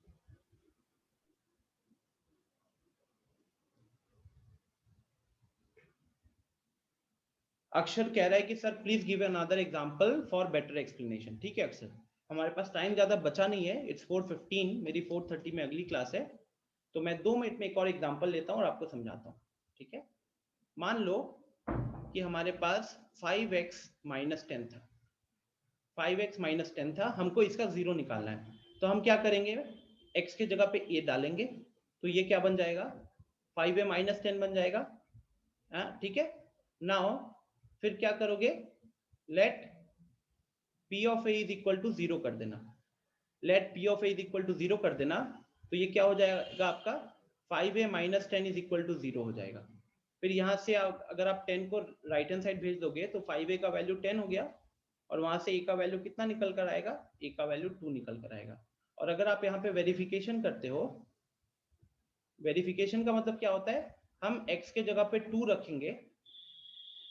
Speaker 1: अक्षर कह रहा है कि sir please give another example for better explanation. ठीक है अक्षर, हमारे पास टाइम ज्यादा बचा नहीं है, इट्स 4:15, मेरी 4:30 में अगली क्लास है, तो मैं 2 मिनट में एक और एग्जांपल लेता हूँ और आपको समझाता हूँ। ठीक है? मान लो कि हमारे पास 5x - 10 था, 5x - 10 था, हमको इसका 0 निकालना है, तो हम क्या करेंगे? x के जगह पे a डालेंगे, तो ये क्या बन जाएगा? 5a - 10 बन जाएगा। ठीक है? नाउ फिर क्या करोगे? लेट p of a = 0 कर देना, लेट p of a = 0 कर देना, तो ये क्या हो जाएगा आपका? 5a - 10 = 0 हो जाएगा। फिर यहाँ से अगर आप 10 को राइट हैंड साइड भेज दोगे तो 5a का वैल्यू 10 हो गया, और वहां से a का वैल्यू कितना निकल कर आएगा? a का वैल्यू 2 निकल कर आएगा। और अगर आप यहाँ पे वेरिफिकेशन करते हो, वेरिफिकेशन का मतलब क्या होता है? हम x के जगह पे 2 रखेंगे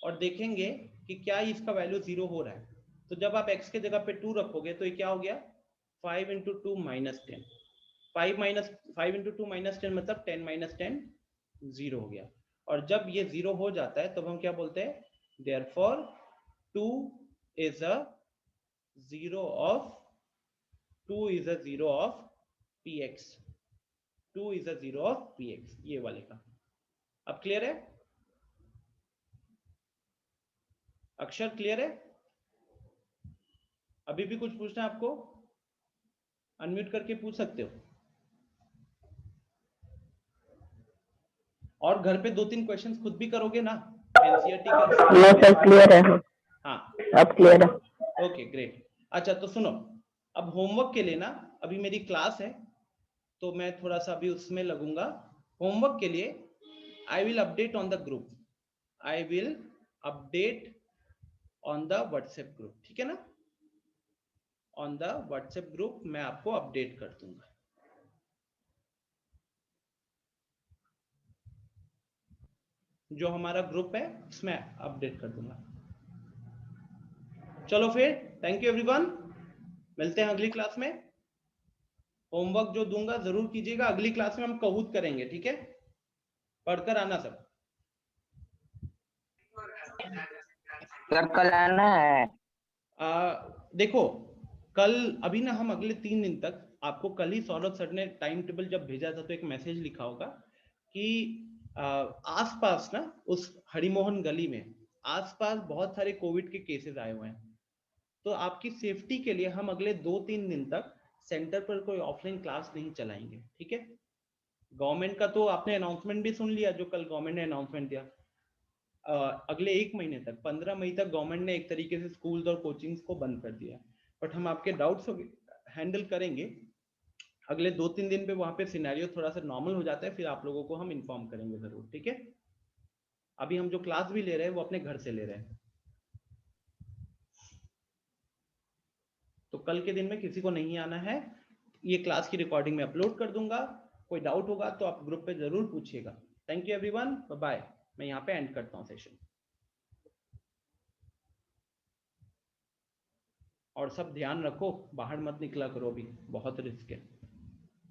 Speaker 1: और देखेंगे कि क्या इसका वैल्यू 0 हो रहा है। तो जब आप x के जगह पे 2 रखोगे तो ये क्या हो गया? 5 × 2 - 10, 5 × 2 - 10 मतलब 10 - 10 0 हो गया। और जब ये 0 हो जाता है तब हम क्या बोलते हैं? Therefore 2 is a zero of px। 2 is a 0 of px, ये वाले का। अब क्लियर है? अक्षर क्लियर है? अभी भी कुछ पूछना है आपको? अनम्यूट करके पूछ सकते हो। और घर पे 2-3 क्वेश्चंस खुद भी करोगे ना? एनसीईआरटी का
Speaker 16: सर क्लियर है।
Speaker 1: हाँ
Speaker 16: अब क्लियर है।
Speaker 1: Okay great. अच्छा तो सुनो, अब होमवर्क के लिए ना अभी मेरी क्लास है तो मैं थोड़ा सा अभी उसमें लगूंगा। होमवर्क के लिए I will update on the group, I will update on the WhatsApp group, ठीक है ना? ऑन द व्हाट्सएप ग्रुप मैं आपको अपडेट कर दूंगा। जो हमारा ग्रुप है उसमें अपडेट कर दूंगा। चलो फिर, थैंक यू एवरीवन, मिलते हैं अगली क्लास में। होमवर्क जो दूंगा जरूर कीजिएगा। अगली क्लास में हम कहूत करेंगे, ठीक है? पढ़कर आना सब।
Speaker 16: सर कल आना है।
Speaker 1: देखो कल अभी ना हम अगले 3 दिन तक आपको, कल ही सौरभ सर ने टाइम टेबल जब भेजा था तो एक मैसेज लिखा होगा कि आसपास ना उस हरिमोहन गली में आसपास बहुत सारे कोविड के केसेस आए हुए हैं, तो आपकी सेफ्टी के लिए हम अगले 2-3 दिन तक सेंटर पर कोई ऑफलाइन क्लास नहीं चलाएंगे, ठीक है? गवर्नमेंट का तो आपने अनाउंसमेंट भी सुन लिया, जो कल गवर्नमेंट ने अनाउंसमेंट दिया। अगले 1 महीने तक 15 मई तक गवर्नमेंट ने एक तरीके से स्कूल्स और कोचिंग्स को बंद कर दिया, बट हम आपके डाउट्स हैंडल करेंगे। अगले 2-3 दिन पे वहां पे सिनेरियो थोड़ा सा नॉर्मल हो जाता है, फिर आप लोगों को हम इन्फॉर्म करेंगे जरूर, ठीक है? अभी हम जो क्लास भी ले रहे हैं वो अपने घर से ले रहे हैं, तो कल के दिन में किसी को नहीं आना है। ये क्लास की रिकॉर्डिंग में अपलोड कर दूंगा। कोई डाउट होगा तो आप ग्रुप पे जरूर पूछिएगा। Thank you everyone, bye. मैं यहाँ पे एंड करता हूँ सेशन। और सब ध्यान रखो, बाहर मत निकला करो, अभी बहुत रिस्क है।